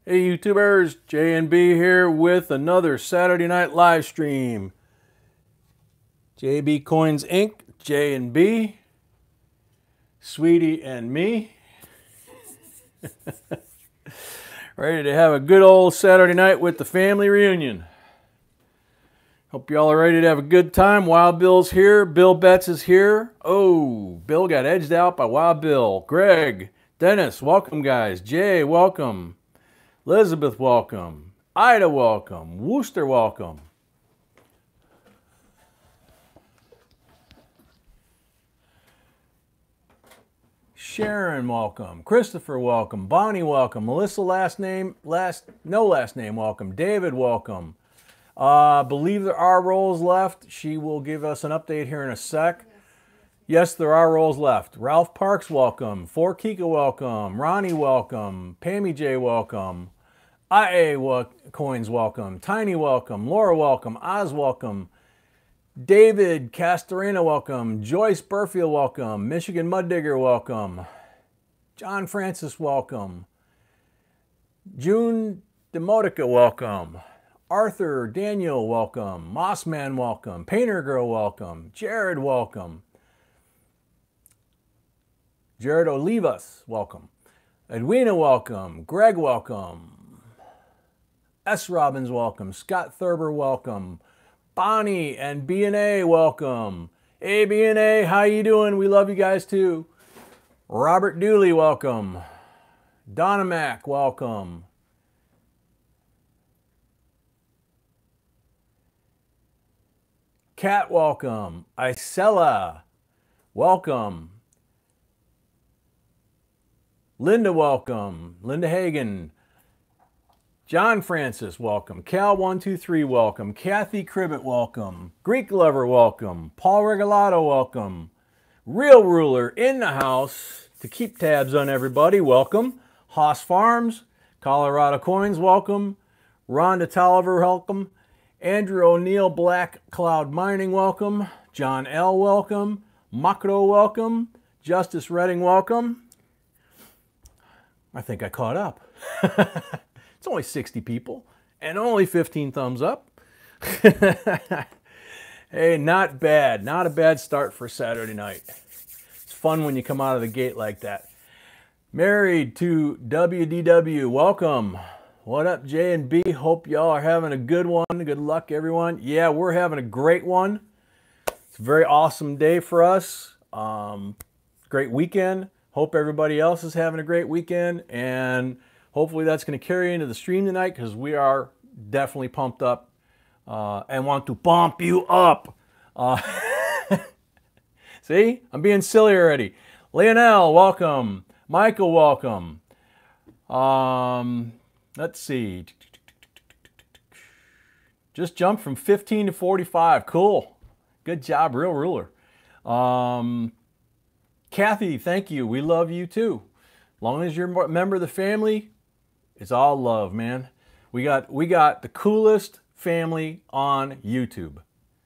Hey YouTubers, J&B here with another Saturday night live stream. JBCOINSINC, J&B, Sweetie and me. Ready to have a good old Saturday night with the family reunion. Hope y'all are ready to have a good time. Wild Bill's here. Bill Betts is here. Oh, Bill got edged out by Wild Bill. Greg, Dennis, welcome guys. Jay, welcome. Elizabeth, welcome. Ida, welcome. Wooster, welcome. Sharon, welcome. Christopher, welcome. Bonnie, welcome. Melissa, no last name, welcome. David, welcome. Believe there are roles left. She will give us an update here in a sec. Yes, there are roles left. Ralph Parks, welcome. For Kika, welcome. Ronnie, welcome. Pam EJ, welcome. IA Coins, welcome. Tiny, welcome. Laura, welcome. Oz, welcome. David Castorina, welcome. Joyce Burfield, welcome. Michigan Mud Digger, welcome. John Francis, welcome. June Demotica, welcome. Arthur Daniel, welcome. Mossman, welcome. Painter Girl, welcome. Jared, welcome. Jared Olivas, welcome. Edwina, welcome. Greg, welcome. S. Robbins, welcome. Scott Thurber, welcome. Bonnie and B&A, welcome. Hey, B&A, how you doing? We love you guys too. Robert Dooley, welcome. Donna Mac, welcome. Kat, welcome. Isella, welcome. Linda, welcome. Linda Hagen. John Francis, welcome. Cal123, welcome. Kathy Cribbett, welcome. Greek Lover, welcome. Paul Regalado, welcome. Real Ruler in the house to keep tabs on everybody, welcome. Haas Farms, Colorado Coins, welcome. Rhonda Tolliver, welcome. Andrew O'Neill, Black Cloud Mining, welcome. John L., welcome. Makro, welcome. Justice Redding, welcome. I think I caught up. It's only 60 people and only 15 thumbs up. Hey, not bad. Not a bad start for Saturday night. It's fun when you come out of the gate like that. Married to WDW, welcome. What up, J&B? Hope y'all are having a good one. Good luck, everyone. Yeah, we're having a great one. It's a very awesome day for us. Great weekend. Hope everybody else is having a great weekend, and hopefully that's going to carry into the stream tonight because we are definitely pumped up and want to pump you up. See, I'm being silly already. Leonel, welcome. Michael, welcome. Let's see. Just jumped from 15 to 45. Cool. Good job, Real Ruler. Kathy, thank you. We love you too. As long as you're a member of the family, it's all love, man. We got the coolest family on YouTube.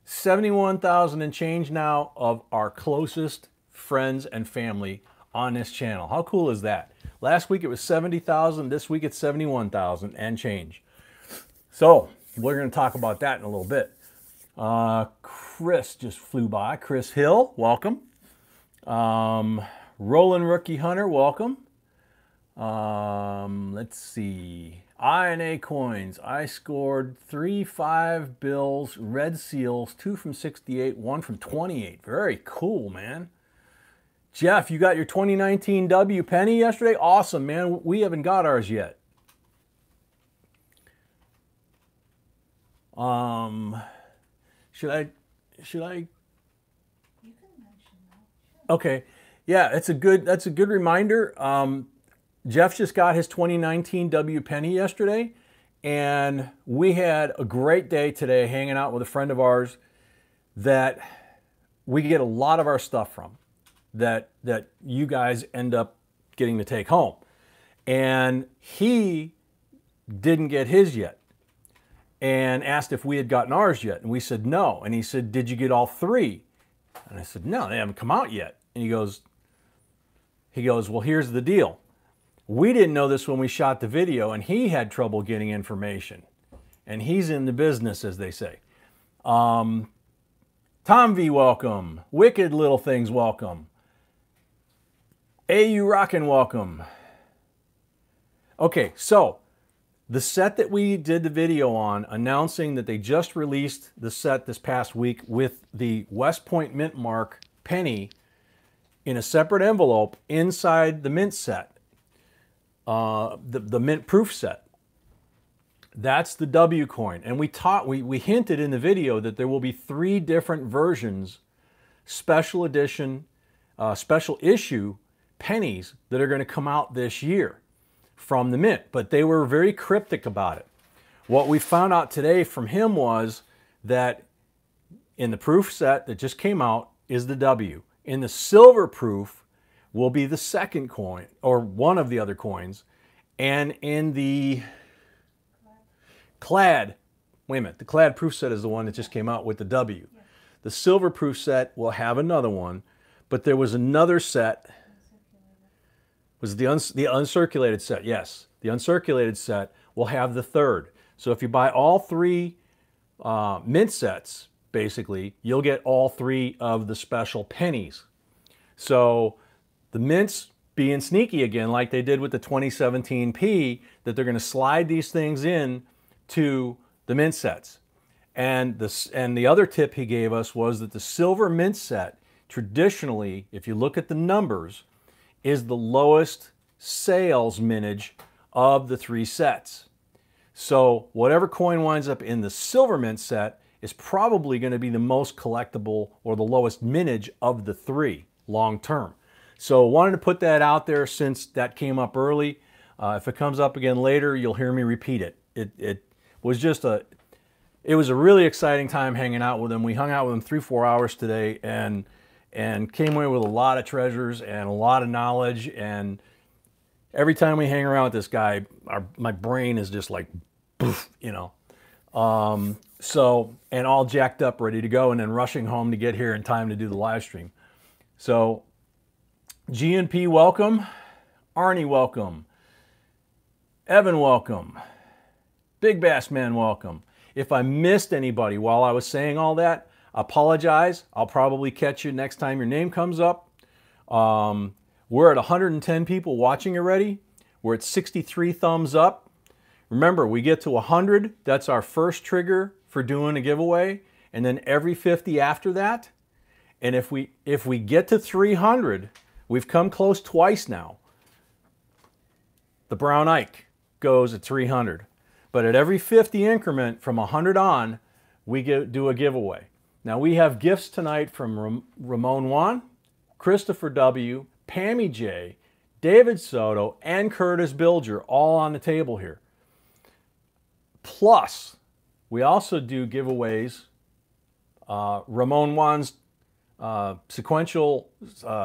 71,000 and change now of our closest friends and family on this channel. How cool is that? Last week it was 70,000. This week it's 71,000 and change. So we're going to talk about that in a little bit. Chris just flew by. Chris Hill, welcome. Roland Rookie Hunter, welcome. Let's see. I&A Coins. I scored 3 5 bills, red seals, 2 from 68, 1 from 28. Very cool, man. Jeff, you got your 2019 W penny yesterday? Awesome, man. We haven't got ours yet. Should I? You can mention that. Sure. Okay. Yeah, that's a good reminder. Jeff just got his 2019 W penny yesterday, and we had a great day today hanging out with a friend of ours that we get a lot of our stuff from that you guys end up getting to take home. And he didn't get his yet and asked if we had gotten ours yet. And we said no. And he said, did you get all 3? And I said, no, they haven't come out yet. And he goes, well, here's the deal. We didn't know this when we shot the video, and he had trouble getting information. And he's in the business, as they say. Tom V, welcome. Wicked Little Things, welcome. AU Rockin', welcome. Okay, so the set that we did the video on, announcing that they just released the set this past week with the West Point Mint Mark penny in a separate envelope inside the mint set, the mint proof set. That's the W coin. And we hinted in the video that there will be 3 different versions, special edition, special issue pennies that are going to come out this year from the mint. But they were very cryptic about it. What we found out today from him was that in the proof set that just came out is the W. In the silver proof will be the second coin, or one of the other coins. And in the clad, wait a minute, the clad proof set is the one that just came out with the W. Yeah. The silver proof set will have another one, but there was another set, was the uncirculated set, yes. The uncirculated set will have the third. So if you buy all 3 mint sets, basically, you'll get all 3 of the special pennies. So the mints being sneaky again, like they did with the 2017 P, that they're going to slide these things in to the mint sets. And the other tip he gave us was that the silver mint set, traditionally, if you look at the numbers, is the lowest sales mintage of the 3 sets. So whatever coin winds up in the silver mint set is probably going to be the most collectible or the lowest mintage of the 3 long term. So wanted to put that out there since that came up early. If it comes up again later, you'll hear me repeat it. It was a really exciting time hanging out with him. We hung out with him 3-4 hours today and came away with a lot of treasures and a lot of knowledge. And every time we hang around with this guy, my brain is just like, poof, you know. So, and all jacked up, ready to go, and then rushing home to get here in time to do the live stream. So, GNP, welcome. Arnie, welcome. Evan, welcome. Big Bass Man, welcome. If I missed anybody while I was saying all that, I apologize. I'll probably catch you next time your name comes up. We're at 110 people watching already. We're at 63 thumbs up. Remember, we get to 100. That's our first trigger for doing a giveaway. And then every 50 after that. And if we get to 300, we've come close twice now. The Brown Ike goes at 300. But at every 50 increment from 100 on, we do a giveaway. Now we have gifts tonight from Ramon Juan, Christopher W., Pam EJ, David Soto, and Curtis Bilger all on the table here. Plus, we also do giveaways. Ramon Juan's sequential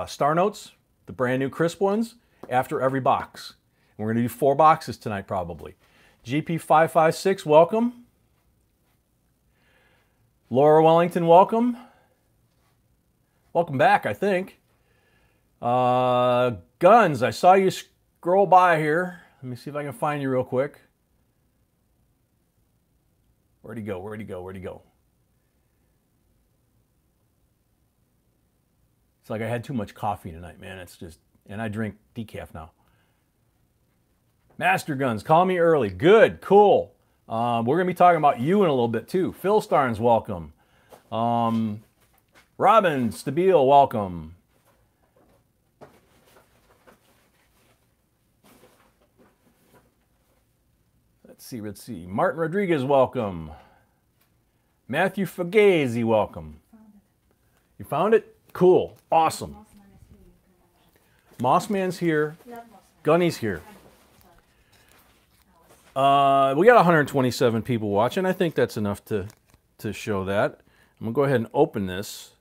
star notes, the brand new crisp ones, after every box. And we're going to do 4 boxes tonight probably. GP556, welcome. Laura Wellington, welcome. Welcome back, I think. Guns, I saw you scroll by here. Let me see if I can find you real quick. Where'd he go? Where'd he go? Where'd he go? It's like I had too much coffee tonight, man. It's just, and I drink decaf now. Master Guns, call me early. Good, cool. We're going to be talking about you in a little bit too. Phil Starnes, welcome. Robin Stabile, welcome. Let's see. Martin Rodriguez, welcome. Matthew Fagazi, welcome. You found it? Cool. Awesome. Mossman's here. Gunny's here. We got 127 people watching. I think that's enough to show that. I'm going to go ahead and open this.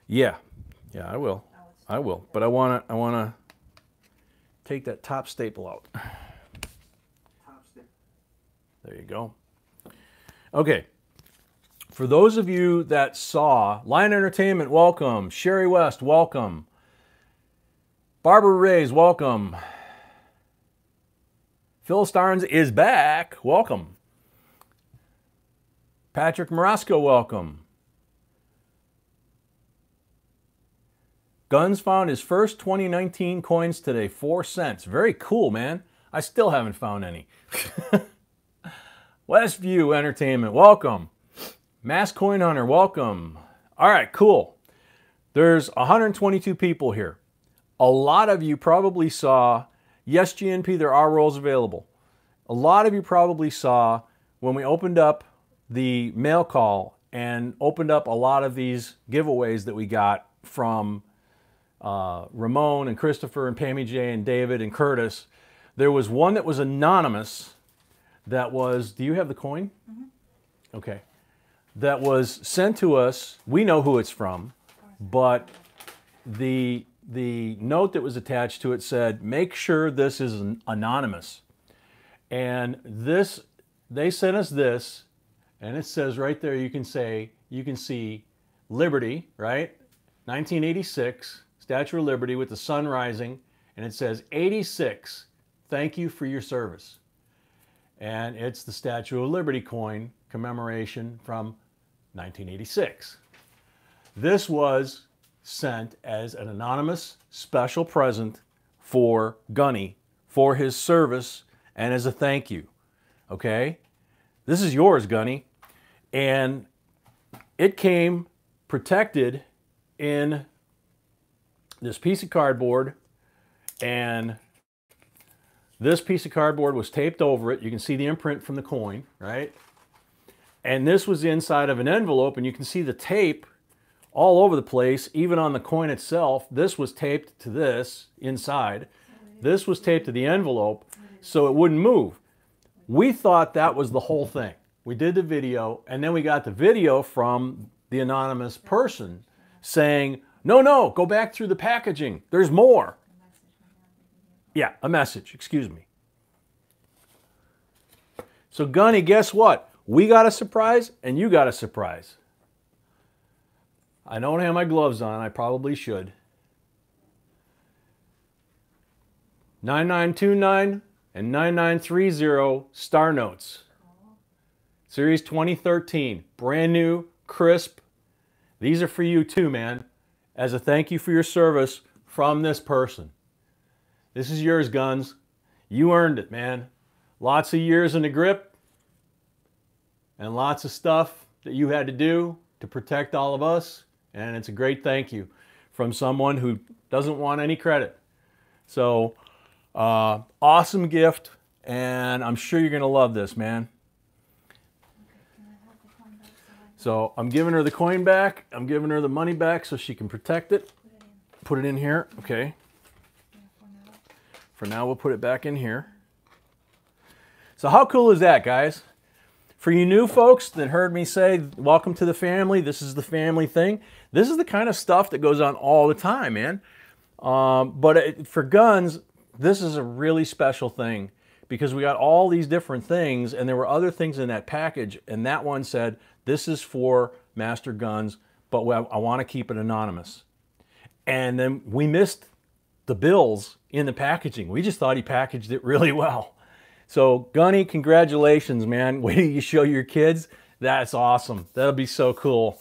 Yeah, I will. But I want to take that top staple out. There you go. Okay. For those of you that saw, Lion Entertainment, welcome. Sherry West, welcome. Barbara Reyes, welcome. Phil Starnes is back. Welcome. Patrick Morosco, welcome. Guns found his first 2019 coins today, 4 cents. Very cool, man. I still haven't found any. Westview Entertainment, welcome. Mass Coin Hunter, welcome. All right, cool. There's 122 people here. A lot of you probably saw, yes, GNP, there are rolls available. A lot of you probably saw when we opened up the mail call and opened up a lot of these giveaways that we got from Ramon and Christopher and Pam EJ and David and Curtis. There was one that was anonymous that was, do you have the coin? Mm-hmm. Okay. That was sent to us. We know who it's from, but the note that was attached to it said, make sure this is anonymous. And this, they sent us this, and it says right there, you can see Liberty, right? 1986, Statue of Liberty with the sun rising, and it says 86, thank you for your service. And it's the Statue of Liberty coin commemoration from 1986. This was sent as an anonymous special present for Gunny for his service and as a thank you. Okay? This is yours, Gunny. And it came protected in this piece of cardboard, and this piece of cardboard was taped over it. You can see the imprint from the coin, right? And this was inside of an envelope, and you can see the tape all over the place, even on the coin itself. This was taped to this inside. This was taped to the envelope so it wouldn't move. We thought that was the whole thing. We did the video, and then we got the video from the anonymous person saying, no, no, go back through the packaging. There's more. Yeah, a message, excuse me. So Gunny, guess what? We got a surprise and you got a surprise. I don't have my gloves on. I probably should. 9929 and 9930 Star Notes. Series 2013. Brand new, crisp. These are for you too, man. As a thank you for your service from this person. This is yours, Guns. You earned it, man. Lots of years in the grip and lots of stuff that you had to do to protect all of us. And it's a great thank you from someone who doesn't want any credit. So, awesome gift, and I'm sure you're going to love this, man. So I'm giving her the coin back. I'm giving her the money back so she can protect it. Put it in here. Okay. For now, we'll put it back in here. So how cool is that, guys? For you new folks that heard me say, welcome to the family, this is the family thing. This is the kind of stuff that goes on all the time, man. For Guns, this is a really special thing because we got all these different things, and there were other things in that package, and that one said, this is for Master Guns, but I want to keep it anonymous. And then we missed the bills in the packaging. We just thought he packaged it really well. So Gunny, congratulations, man. Wait till you show your kids. That's awesome. That'll be so cool.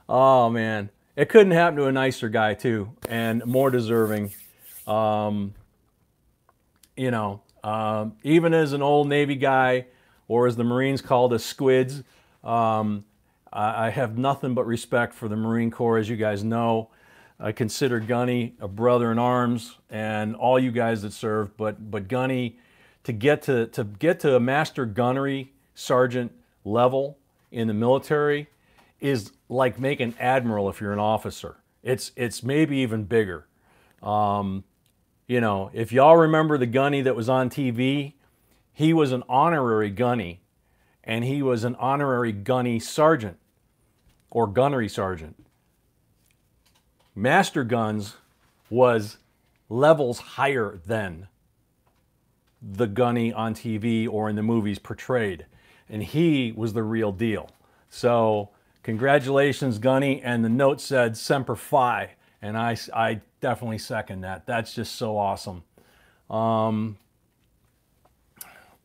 Oh, man. It couldn't happen to a nicer guy, too, and more deserving. You know, even as an old Navy guy, or as the Marines called us, squids, I have nothing but respect for the Marine Corps, as you guys know. I consider Gunny a brother in arms, and all you guys that served. But Gunny, to get to a master gunnery sergeant level in the military is like making admiral if you're an officer. It's maybe even bigger. You know, if y'all remember the Gunny that was on TV, he was an honorary Gunny, and he was an honorary Gunny sergeant or gunnery sergeant. Master Guns was levels higher than the Gunny on TV or in the movies portrayed, and he was the real deal. So congratulations, Gunny, and the note said Semper Fi, And I definitely second that. That's just so awesome.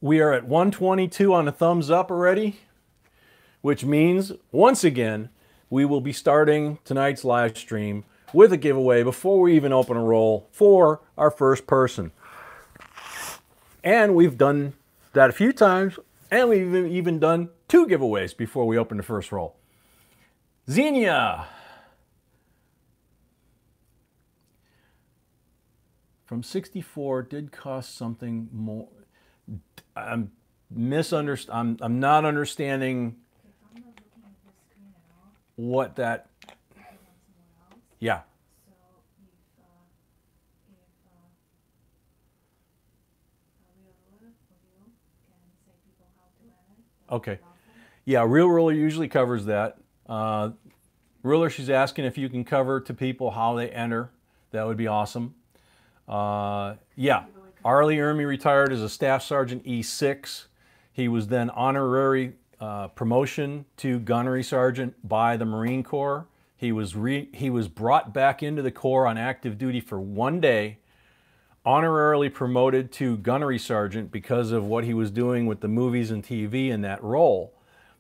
We are at 122 on the thumbs up already, which means, once again, we will be starting tonight's live stream with a giveaway before we even open a roll for our first person. And we've done that a few times, and we've even done 2 giveaways before we open the first roll. Xenia from 64 did cost something more. I'm not understanding what that. Yeah. Okay. Yeah, Real Ruler usually covers that. Ruler, she's asking if you can cover to people how they enter. That would be awesome. Yeah, Arlie Ermey retired as a Staff Sergeant E6. He was then honorary promotion to Gunnery Sergeant by the Marine Corps. He was brought back into the Corps on active duty for 1 day, honorarily promoted to Gunnery Sergeant because of what he was doing with the movies and TV in that role.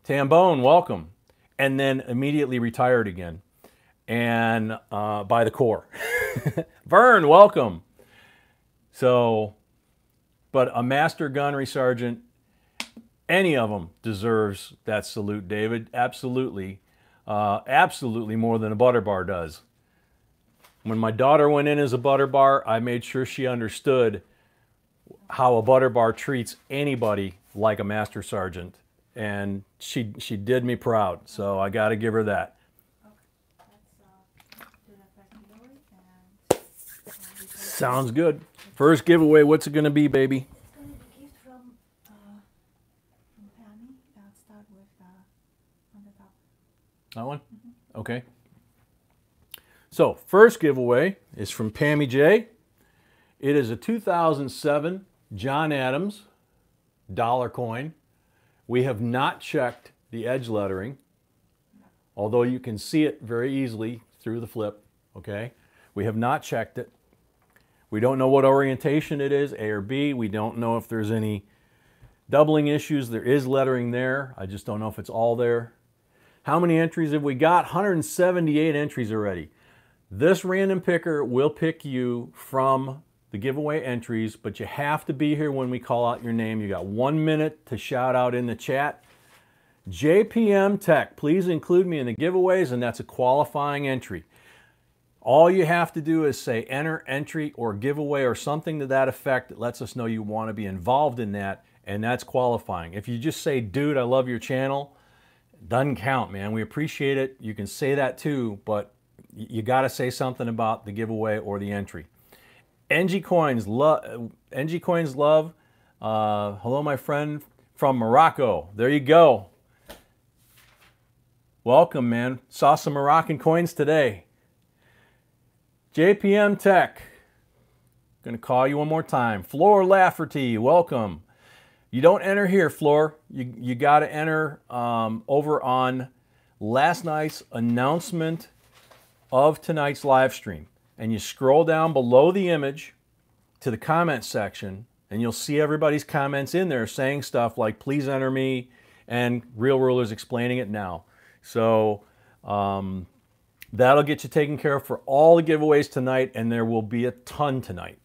Tambone, welcome. And then immediately retired again, and by the Corps. Vern, welcome. So, but a Master Gunnery Sergeant, any of them deserves that salute, David. Absolutely. Absolutely more than a butter bar does. When my daughter went in as a butter bar, I made sure she understood how a butter bar treats anybody like a Master Sergeant. And she did me proud, so I got to give her that. Sounds good. First giveaway, what's it going to be, baby? It's going to be a gift from Pam. Start with on the top. That one? Mm-hmm. Okay. So, first giveaway is from Pam EJ. It is a 2007 John Adams dollar coin. We have not checked the edge lettering, although you can see it very easily through the flip, okay? We have not checked it. We don't know what orientation it is, A or B. We don't know if there's any doubling issues. There is lettering there. I just don't know if it's all there. How many entries have we got? 178 entries already. This random picker will pick you from the giveaway entries, but you have to be here when we call out your name. You got 1 minute to shout out in the chat. JPM Tech, please include me in the giveaways, and that's a qualifying entry. All you have to do is say enter, entry, or giveaway, or something to that effect that lets us know you want to be involved in that, and that's qualifying. If you just say, dude, I love your channel, doesn't count, man. We appreciate it. You can say that too, but you got to say something about the giveaway or the entry. NG Coins love. Hello, my friend from Morocco. There you go. Welcome, man. Saw some Moroccan coins today. JPM Tech. Gonna call you one more time. Floor Lafferty, welcome. You don't enter here, Floor. You got to enter over on last night's announcement of tonight's live stream. And you scroll down below the image to the comment section, and you'll see everybody's comments in there saying stuff like, please enter me, and Real Ruler's explaining it now. So that'll get you taken care of for all the giveaways tonight, and there will be a ton tonight.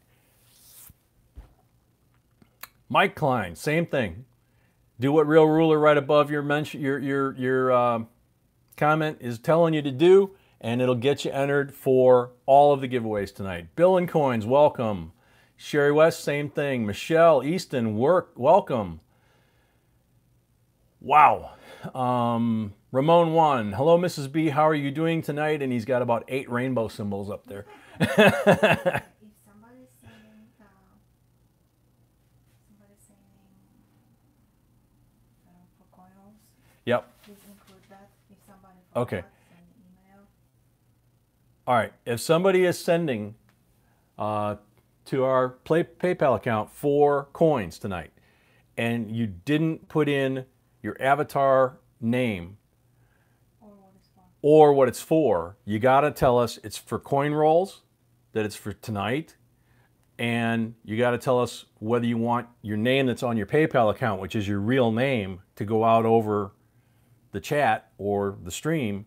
Mike Klein, same thing. Do what Real Ruler right above your comment is telling you to do, and it'll get you entered for all of the giveaways tonight. Bill and Coins, welcome. Sherry West, same thing. Michelle Easton, welcome. Wow. Ramon Juan, hello Mrs. B, how are you doing tonight? And he's got about 8 rainbow symbols up there. If somebody's saying, for coils, yep. please include that. If somebody okay. Send an email. All right, if somebody is sending to our PayPal account 4 coins tonight, and you didn't put in your avatar name, or what it's for. You got to tell us it's for coin rolls, that it's for tonight, and you got to tell us whether you want your name that's on your PayPal account, which is your real name, to go out over the chat or the stream,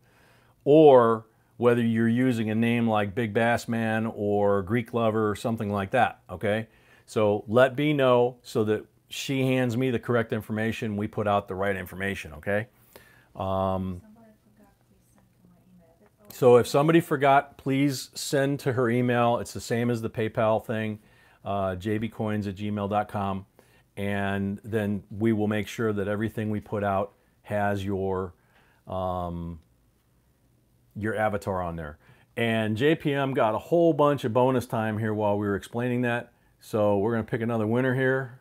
or whether you're using a name like Big Bass Man or Greek Lover or something like that, okay? So let B know so that she hands me the correct information, we put out the right information, okay? So if somebody forgot, please send to her email. It's the same as the PayPal thing, jbcoins@gmail.com, and then we will make sure that everything we put out has your avatar on there. And JPM got a whole bunch of bonus time here while we were explaining that. So we're going to pick another winner here.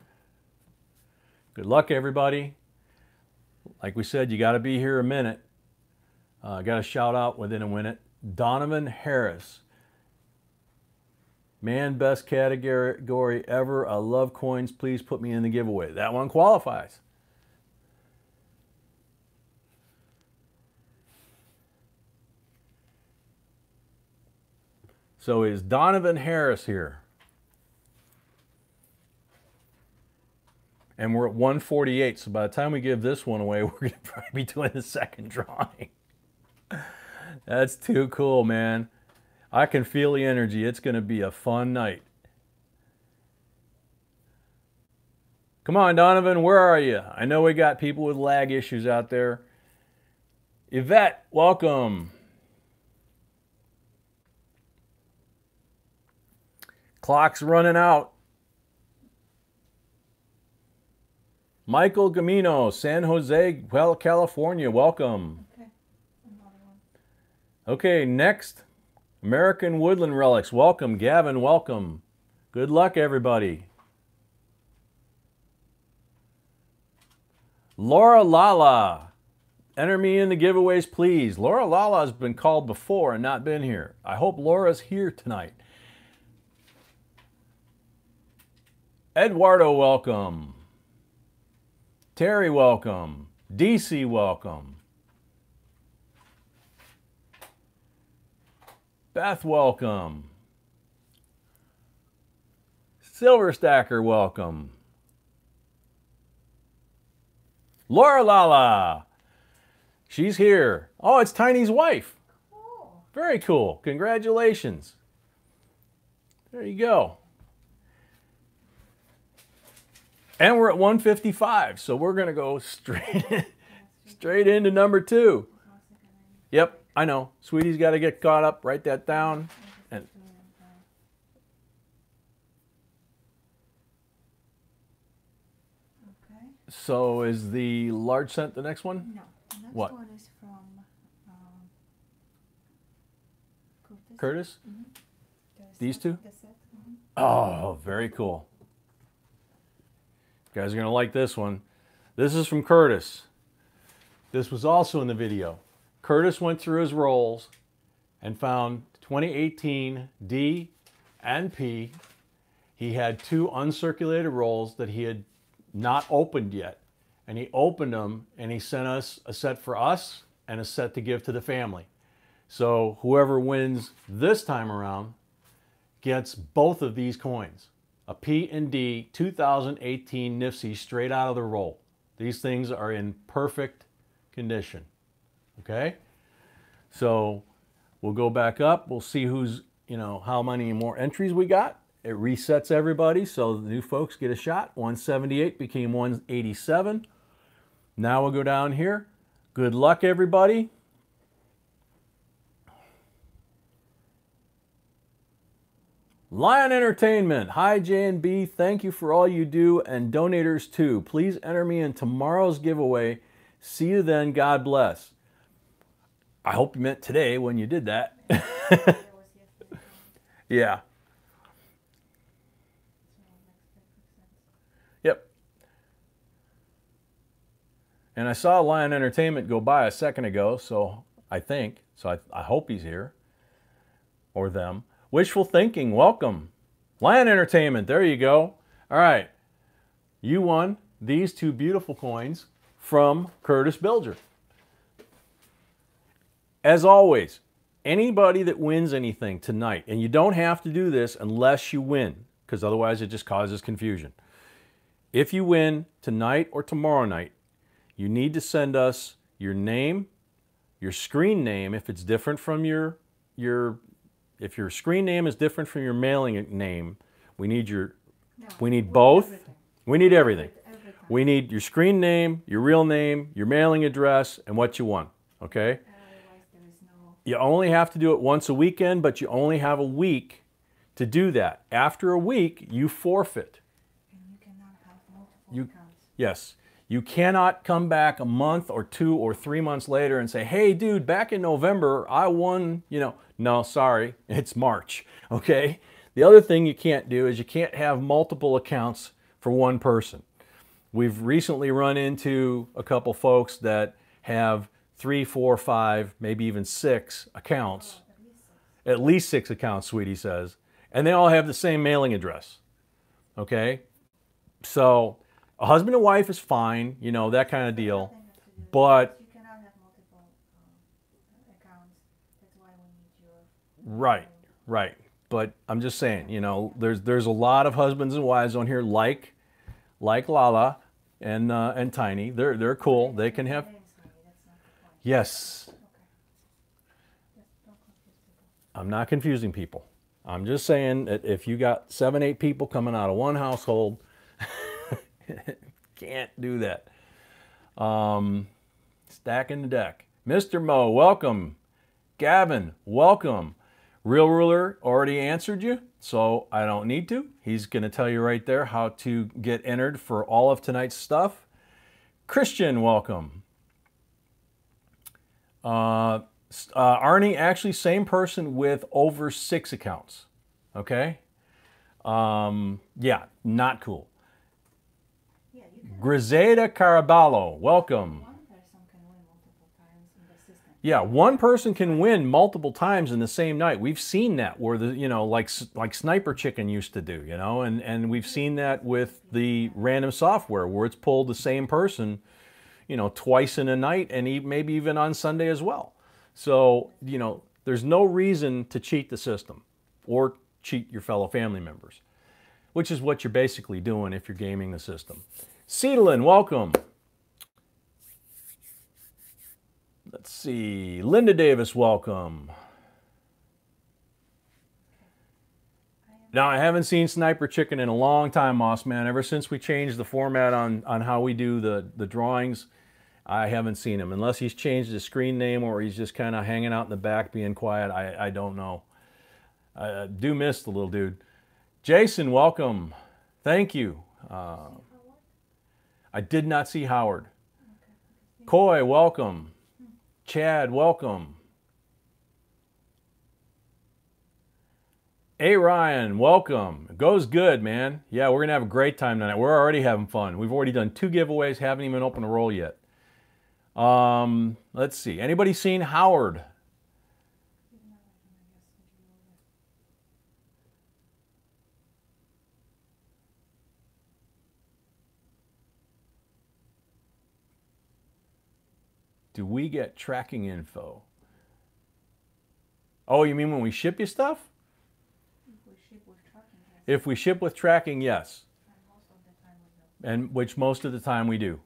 Good luck, everybody. Like we said, you got to be here a minute. Got to shout out within a minute. Donovan Harris. Man, best category ever. I love coins. Please put me in the giveaway. That one qualifies. So is Donovan Harris here? And we're at 148, so by the time we give this one away, we're going to probably be doing the second drawing. That's too cool, man. I can feel the energy. It's going to be a fun night. Come on, Donovan, where are you? I know we got people with lag issues out there. Yvette, welcome. Clock's running out. Michael Gamino, San Jose, well, California, welcome. Okay, another one. Okay, next, American Woodland Relics, welcome. Gavin, welcome. Good luck, everybody. Laura Lala, enter me in the giveaways, please. Laura Lala has been called before and not been here. I hope Laura's here tonight. Eduardo, welcome. Terry, welcome. DC, welcome. Beth, welcome. Silver Stacker, welcome. Laura Lala, she's here. Oh, it's Tiny's wife. Cool. Very cool. Congratulations. There you go. And we're at 155, so we're going to go straight into number 2. Yep, I know. Sweetie's got to get caught up. Write that down. And Okay. so is the large cent the next one? No, the next What? one is from Curtis. Curtis? Mm-hmm. These two? The set. Mm-hmm. Oh, very cool. You guys are going to like this one. This is from Curtis. This was also in the video. Curtis went through his rolls and found 2018 D and P. He had 2 uncirculated rolls that he had not opened yet. And he opened them and he sent us a set for us and a set to give to the family. So whoever wins this time around gets both of these coins. A P and D 2018 NIFSI straight out of the roll. These things are in perfect condition. Okay? So we'll go back up. We'll see who's, how many more entries we got. It resets everybody, so the new folks get a shot. 178 became 187. Now we'll go down here. Good luck, everybody. Lion Entertainment, hi J&B, thank you for all you do, and donators too. Please enter me in tomorrow's giveaway. See you then, God bless. I hope you meant today when you did that. Yeah. Yep. And I saw Lion Entertainment go by a second ago, so I hope he's here, or them. Wishful thinking, welcome. Lion Entertainment, there you go. All right, you won these 2 beautiful coins from Curtis Bilger. As always, anybody that wins anything tonight, and you don't have to do this unless you win, because otherwise it just causes confusion. If you win tonight or tomorrow night, you need to send us your name, your screen name if it's different from if your screen name is different from your mailing name, we need both. Everything. We need everything. Everything. We need your screen name, your real name, your mailing address, and what you want, okay? Otherwise, there is no. You only have to do it once a weekend, but you only have a week to do that. After a week, you forfeit. And you cannot have multiple accounts. Yes. You cannot come back a month or 2 or 3 months later and say, hey, dude, back in November, I won, No, sorry, it's March, okay? The other thing you can't do is you can't have multiple accounts for one person. We've recently run into a couple folks that have 3, 4, 5, maybe even 6 accounts. Oh, At least 6 accounts, Sweetie says. And they all have the same mailing address, okay? So a husband and wife is fine, that kind of deal. But you cannot have multiple accounts. That's why we need your. right. But I'm just saying, there's a lot of husbands and wives on here like Lala and Tiny. They're cool. They can have. That's not the point. Yes. Okay. Just don't confuse people. I'm not confusing people. I'm just saying that if you got 7, 8 people coming out of one household, can't do that. Stacking the deck. Mr. Mo, welcome. Gavin, welcome. Real Ruler already answered you, so I don't need to. He's going to tell you right there how to get entered for all of tonight's stuff. Christian, welcome. Arnie, actually same person with over 6 accounts. Okay? Yeah, not cool. Yeah, you can. Griselda Caraballo, welcome. One person can win multiple times in the system. Yeah, one person can win multiple times in the same night. We've seen that where like Sniper Chicken used to do, and we've seen that with the random software where it's pulled the same person, twice in a night and maybe even on Sunday as well. So, there's no reason to cheat the system or cheat your fellow family members, which is what you're basically doing if you're gaming the system. Cedelin, welcome. Let's see. Linda Davis, welcome. Now, I haven't seen Sniper Chicken in a long time, Moss Man. Ever since we changed the format on how we do the drawings, I haven't seen him. Unless he's changed his screen name or he's just kind of hanging out in the back being quiet, I don't know. I do miss the little dude. Jason, welcome. Thank you. I did not see Howard. Coy, welcome. Chad, welcome. Hey, Ryan, welcome. It goes good, man. Yeah, we're going to have a great time tonight. We're already having fun. We've already done 2 giveaways, haven't even opened a roll yet. Let's see. Anybody seen Howard? Do we get tracking info? Oh, you mean when we ship you stuff? If we ship with tracking, yes. If we ship with tracking, yes. And most of the time we do. And which most of the time we do.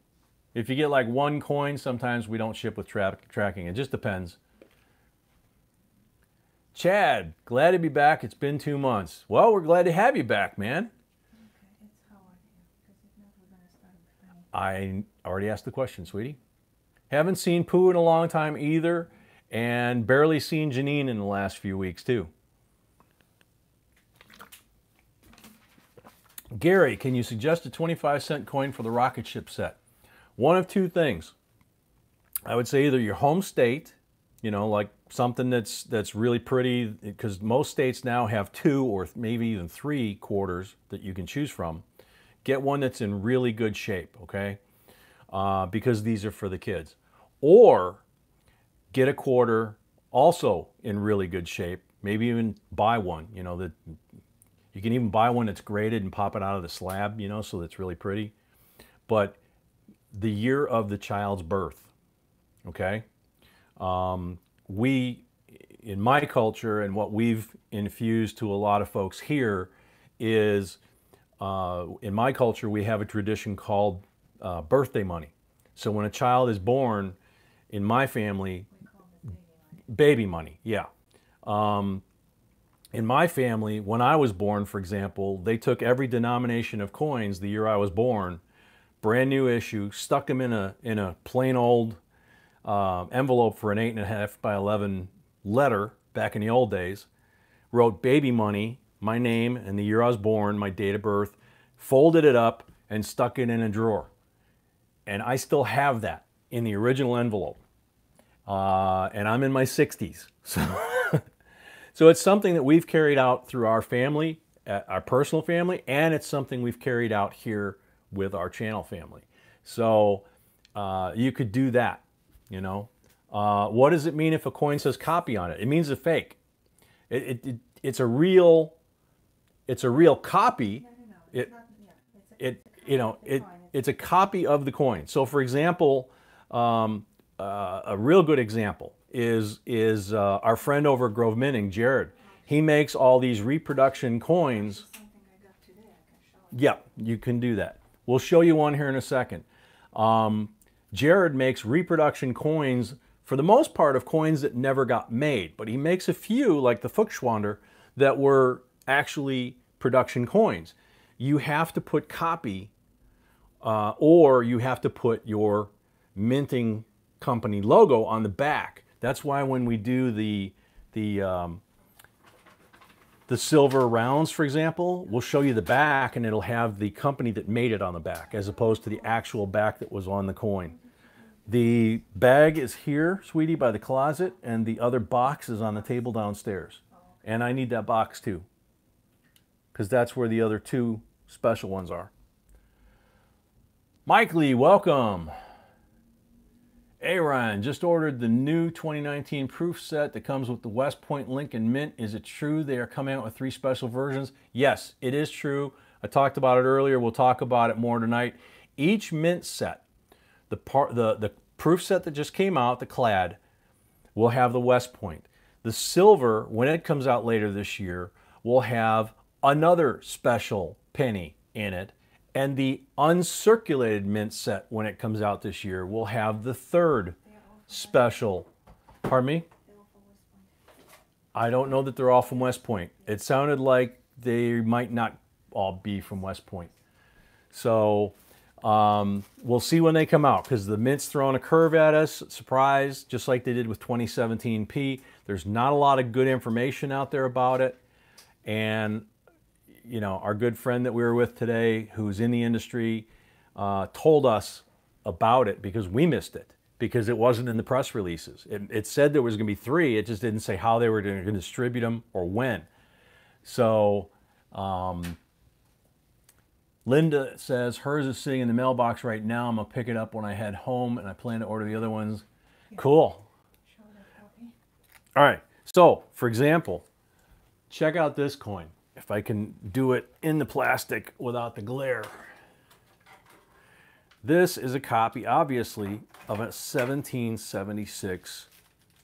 If you get like 1 coin, sometimes we don't ship with tracking. It just depends. Chad, glad to be back. It's been 2 months. Well, we're glad to have you back, man. Okay, it's Howard here, because if not, we're going to start with Penny. I already asked the question, sweetie. Haven't seen Pooh in a long time either, and barely seen Janine in the last few weeks too. Gary, can you suggest a 25-cent coin for the rocket ship set? One of 2 things. I would say either your home state, like something that's really pretty, because most states now have 2 or maybe even 3 quarters that you can choose from. Get one that's in really good shape, okay? Because these are for the kids. Or get a quarter also in really good shape. Maybe even buy one, that you can even buy one that's graded and pop it out of the slab, so that's really pretty. But the year of the child's birth, okay? we, in my culture and what we've infused to a lot of folks here is, in my culture, we have a tradition called birthday money. So when a child is born, in my family, We call this baby money, yeah. In my family, when I was born, for example, they took every denomination of coins the year I was born, brand new issue, stuck them in a plain old envelope for an 8.5 by 11 letter back in the old days, wrote baby money, my name and the year I was born, my date of birth, folded it up and stuck it in a drawer. And I still have that in the original envelope. And I'm in my 60s. So it's something that we've carried out through our family, our personal family, and it's something we've carried out here with our channel family. So you could do that, you know. What does it mean if a coin says copy on it? It means a fake. It's a real copy. No. It's not, yeah. It's a copy of the coin. So for example, a real good example is our friend over at Grove Minting, Jared. He makes all these reproduction coins. Something I got today, I can show it. Yeah, you can do that. We'll show you one here in a second. Jared makes reproduction coins, for the most part, of coins that never got made, but he makes a few, like the Fuchswander, that were actually production coins. You have to put copy, or you have to put your minting company logo on the back. That's why when we do the silver rounds, for example, we'll show you the back and it'll have the company that made it on the back as opposed to the actual back that was on the coin. The bag is here, sweetie, by the closet, and the other box is on the table downstairs. And I need that box too, because that's where the other two special ones are. Mike Lee, welcome. Hey Ryan, just ordered the new 2019 proof set that comes with the West Point Lincoln Mint. Is it true they are coming out with 3 special versions? Yes, it is true. I talked about it earlier. We'll talk about it more tonight. Each mint set, the proof set that just came out, the clad, will have the West Point. The silver, when it comes out later this year, will have another special penny in it. And the uncirculated mint set, when it comes out this year, will have the 3rd special. Pardon me? I don't know that they're all from West Point. It sounded like they might not all be from West Point. So we'll see when they come out, because the mint's throwing a curve at us, surprise, just like they did with 2017P. There's not a lot of good information out there about it. And you know, our good friend that we were with today, who's in the industry, told us about it because we missed it, because it wasn't in the press releases. It said there was going to be 3. It just didn't say how they were going to distribute them or when. So Linda says hers is sitting in the mailbox right now. I'm going to pick it up when I head home, and I plan to order the other ones. Yeah. Cool. Show that copy. All right. So, for example, check out this coin. If I can do it in the plastic without the glare. This is a copy, obviously, of a 1776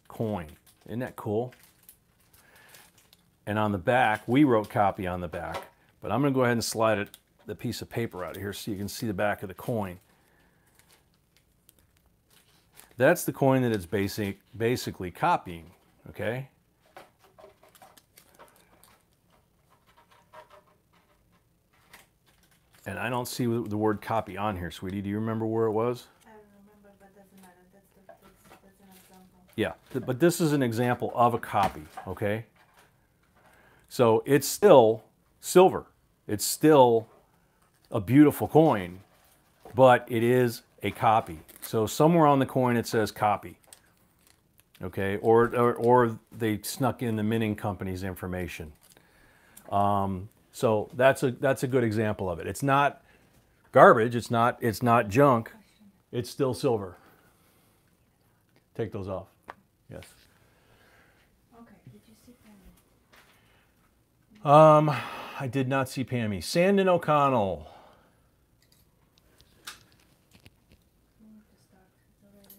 coin. Isn't that cool? And on the back, we wrote copy on the back, but I'm going to go ahead and slide the piece of paper out of here so you can see the back of the coin. That's the coin that it's basically copying, okay? And I don't see the word copy on here, sweetie. Do you remember where it was? I don't remember, but doesn't matter. That's an example. Yeah, but this is an example of a copy, okay? So it's still silver. It's still a beautiful coin, but it is a copy. So somewhere on the coin it says copy, okay? Or they snuck in the minting company's information. So that's a good example of it. It's not garbage. It's not junk. It's still silver. Take those off. Yes. Okay. Did you see Pam? I did not see Pammy. Sandon O'Connell. We need to start. It's already.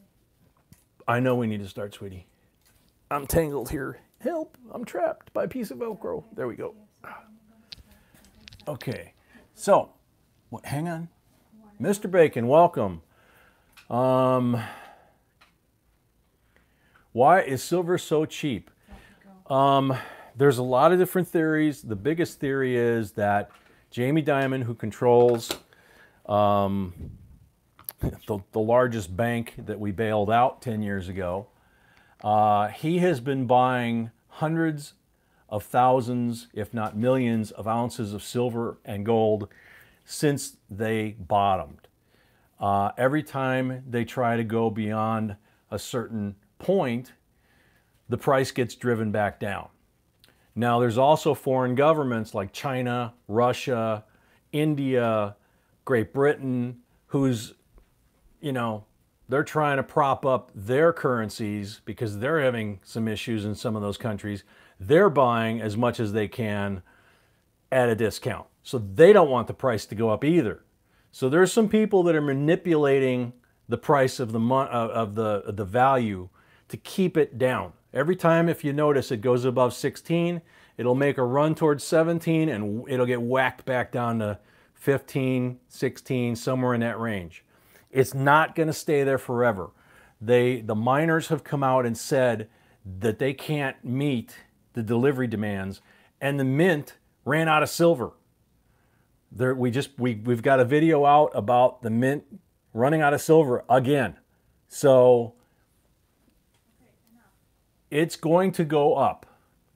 I know we need to start, sweetie. I'm tangled here. Help, I'm trapped by a piece of Velcro. There we go. Okay, so, hang on. Mr. Bacon, welcome. Why is silver so cheap? There's a lot of different theories. The biggest theory is that Jamie Dimon, who controls the largest bank that we bailed out 10 years ago, he has been buying hundreds of thousands, if not millions, of ounces of silver and gold since they bottomed. Every time they try to go beyond a certain point, the price gets driven back down. Now, there's also foreign governments like China, Russia, India, Great Britain, who's, you know, they're trying to prop up their currencies because they're having some issues in some of those countries. They're buying as much as they can at a discount. So they don't want the price to go up either. So there's some people that are manipulating the price of the value to keep it down. Every time, if you notice, it goes above 16, it'll make a run towards 17 and it'll get whacked back down to 15, 16, somewhere in that range. It's not going to stay there forever. The miners have come out and said that they can't meet the delivery demands, and the mint ran out of silver. We've got a video out about the mint running out of silver again. So it's going to go up.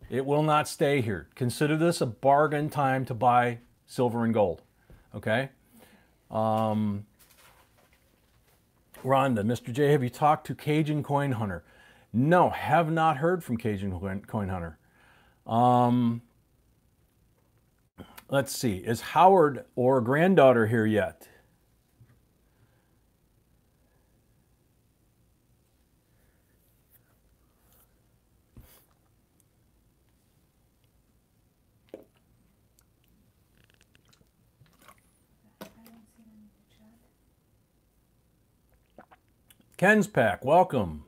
It will not stay here. Consider this a bargain time to buy silver and gold. Okay? Rhonda, Mr. J, have you talked to Cajun Coin Hunter? No, have not heard from Cajun Coin Hunter. Let's see. Is Howard or granddaughter here yet? Ken's Pack, welcome.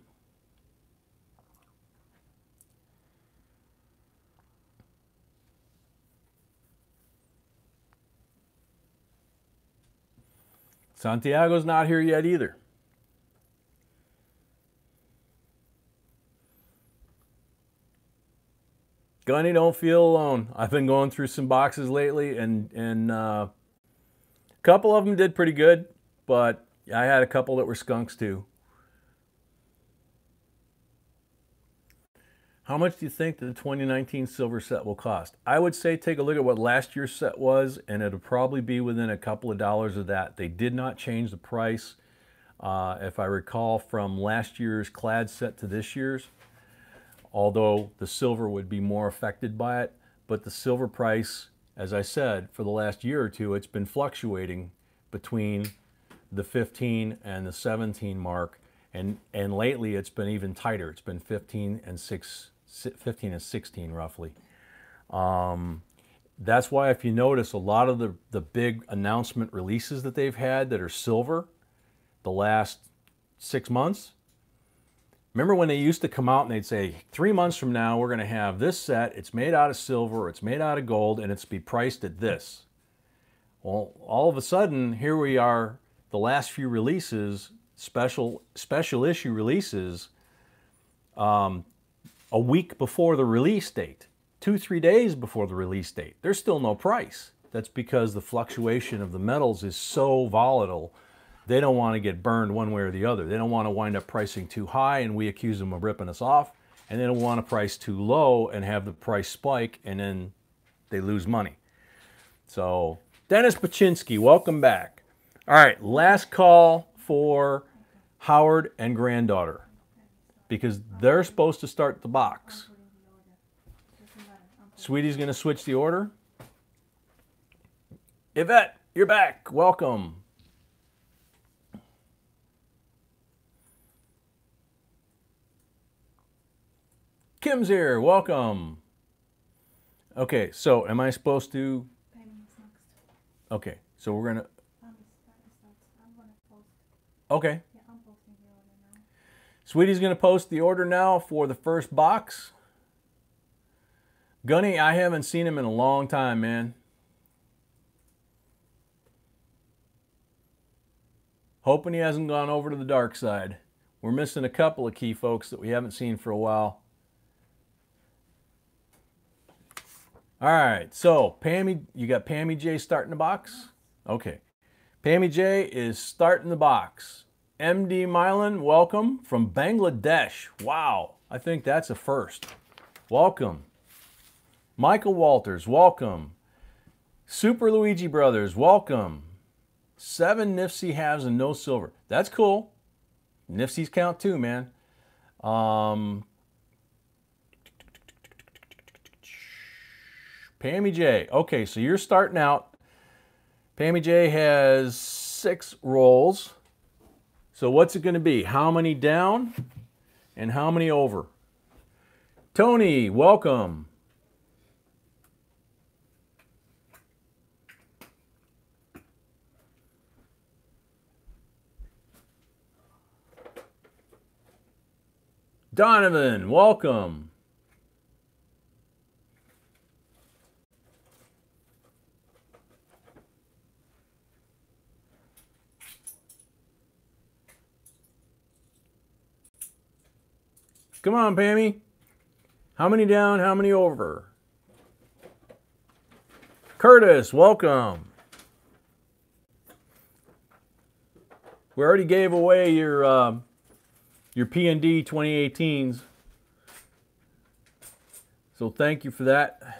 Santiago's not here yet either. Gunny, don't feel alone. I've been going through some boxes lately, and a couple of them did pretty good, but I had a couple that were skunks too. How much do you think that the 2019 silver set will cost? I would say take a look at what last year's set was, and it'll probably be within a couple of dollars of that. They did not change the price, if I recall, from last year's clad set to this year's, although the silver would be more affected by it. But the silver price, as I said, for the last year or two, it's been fluctuating between the 15 and the 17 mark, and lately it's been even tighter. It's been 15 and 16 roughly. That's why, if you notice, a lot of the big announcement releases that they've had that are silver the last 6 months, remember when they used to come out and they'd say 3 months from now we're going to have this set, it's made out of silver, it's made out of gold, and it's be priced at this. Well, all of a sudden here we are, the last few releases, special issue releases, a week before the release date, 2-3 days before the release date, there's still no price. That's because the fluctuation of the metals is so volatile. They don't want to get burned one way or the other. They don't want to wind up pricing too high and we accuse them of ripping us off, and they don't want to price too low and have the price spike and then they lose money. So, Dennis Paczynski, welcome back. All right, last call for Howard and granddaughter, because they're supposed to start the box. Sweetie's going to switch the order. Yvette, you're back. Welcome. Kim's here. Welcome. Okay, so am I supposed to? Okay, so we're going to. Okay. Sweetie's going to post the order now for the first box. Gunny, I haven't seen him in a long time, man. Hoping he hasn't gone over to the dark side. We're missing a couple of key folks that we haven't seen for a while. All right, so you got Pam EJ starting the box? Okay. Pam EJ is starting the box. MD Milan, welcome from Bangladesh. Wow, I think that's a first. Welcome. Michael Walters, welcome. Super Luigi Brothers, welcome. 7 Nifsy halves and no silver. That's cool. Nifsies count too, man. Pam EJ. Okay, so you're starting out. Pam EJ has 6 rolls. So what's it going to be? How many down and how many over? Tony, welcome. Donovan, welcome. Come on, Pammy. How many down, how many over? Curtis, welcome. We already gave away your P&D 2018s. So thank you for that.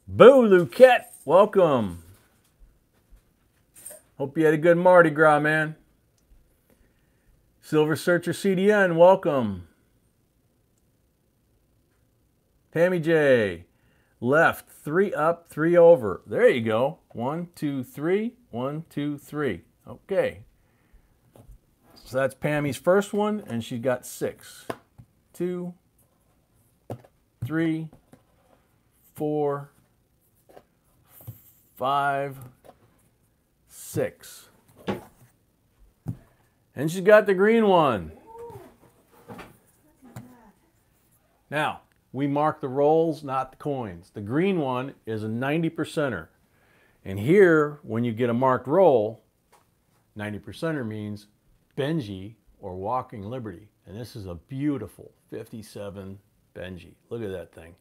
Boo Luquette, welcome. Hope you had a good Mardi Gras, man. Silver Searcher CDN, welcome. Tammy J, left, 3 up, 3 over. There you go. 1, 2, 3, 1, 2, 3. Okay. So that's Pammy's first one, and she got 6. 2, 3, 4, 5, 6. And she's got the green one. Now, we mark the rolls, not the coins. The green one is a 90%er. And here, when you get a marked roll, 90%er means Benji or Walking Liberty. And this is a beautiful 57 Benji. Look at that thing.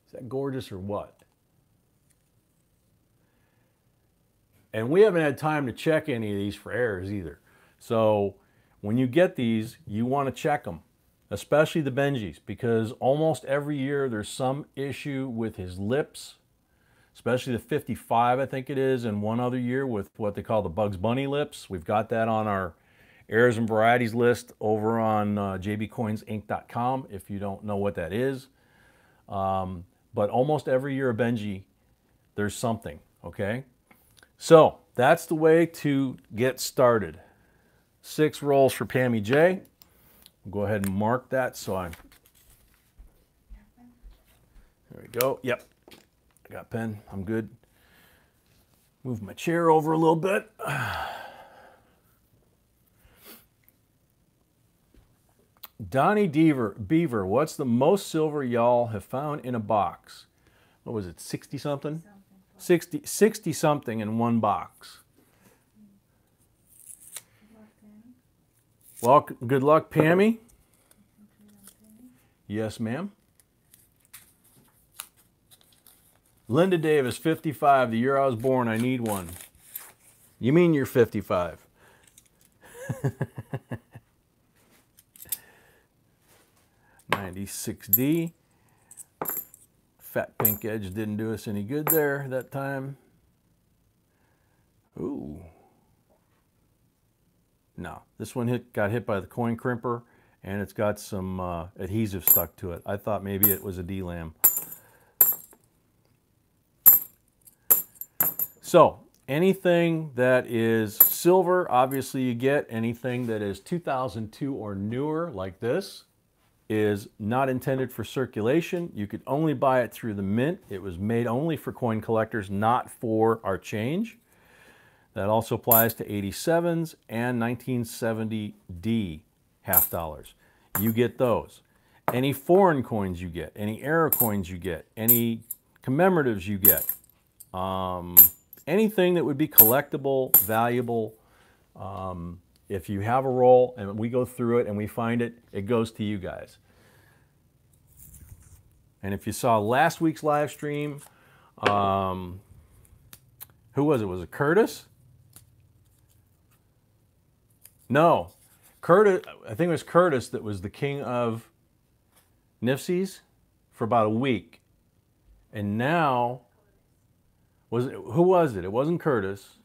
Is that gorgeous or what? And we haven't had time to check any of these for errors either. So when you get these, you want to check them, especially the Benjis, because almost every year there's some issue with his lips, especially the 55, I think it is, and one other year with what they call the Bugs Bunny lips. We've got that on our errors and varieties list over on JBCOINSINC.com if you don't know what that is. But almost every year a Benji, there's something, okay? So that's the way to get started. 6 rolls for Pam EJ. We'll go ahead and mark that so I'm... There we go. Yep. I got pen. I'm good. Move my chair over a little bit. Donnie Beaver, what's the most silver y'all have found in a box? What was it, 60 something? 60 something in one box. Well, good luck, Pammy. Yes, ma'am. Linda Davis, 55, the year I was born, I need one. You mean you're 55? $96D. Fat pink edge didn't do us any good there that time. Ooh. No, this one got hit by the coin crimper, and it's got some adhesive stuck to it. I thought maybe it was a D-lam. So anything that is silver, obviously you get. Anything that is 2002 or newer, like this, is not intended for circulation. You could only buy it through the mint. It was made only for coin collectors, not for our change. That also applies to 87s and 1970D half dollars. You get those. Any foreign coins you get, any era coins you get, any commemoratives you get, anything that would be collectible, valuable. If you have a roll and we go through it and we find it, it goes to you guys. And if you saw last week's live stream, who was it? Was it Curtis? No, Curtis. I think it was Curtis that was the king of Nifsies for about a week, and now who was it? It wasn't Curtis.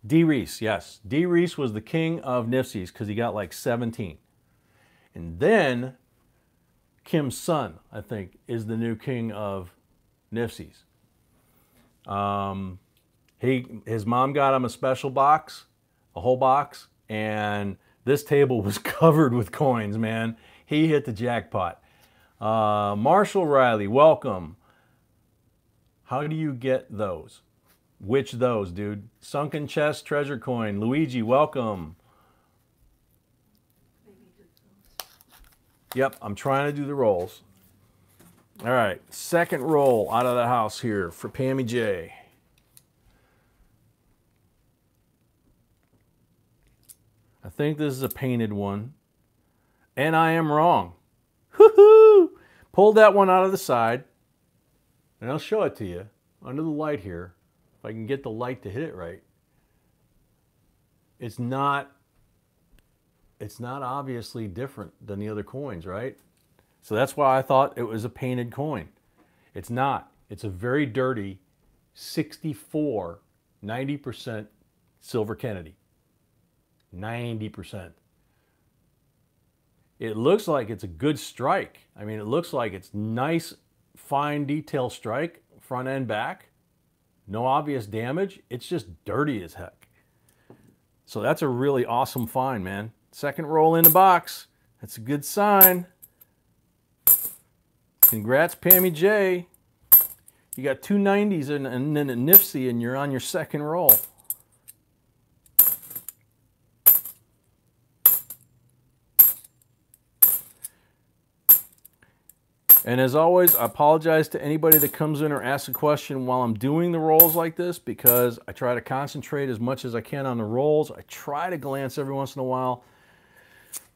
D. Reese, yes. D. Reese was the king of Nifsies because he got like 17, and then Kim's son, I think, is the new king of Nifsies. His mom got him a special box, a whole box, and this table was covered with coins, man. He hit the jackpot. Marshall Riley, welcome. How do you get those? Which those, dude? Sunken chest treasure coin. Luigi, welcome. Yep, I'm trying to do the rolls. All right, second roll out of the house here for Pam EJ. I think this is a painted one. And I am wrong. Woohoo! Pulled that one out of the side. And I'll show it to you under the light here. If I can get the light to hit it right. It's not obviously different than the other coins, right? So that's why I thought it was a painted coin. It's not. It's a very dirty 64, 90% silver Kennedy. 90%. It looks like it's a good strike. I mean, it looks like it's nice, fine detail strike, front and back. No obvious damage. It's just dirty as heck. So that's a really awesome find, man. Second roll in the box. That's a good sign. Congrats, Pam EJ. You got two 90s and then a Nifsy, and you're on your second roll. And as always, I apologize to anybody that comes in or asks a question while I'm doing the rolls like this, because I try to concentrate as much as I can on the rolls. I try to glance every once in a while.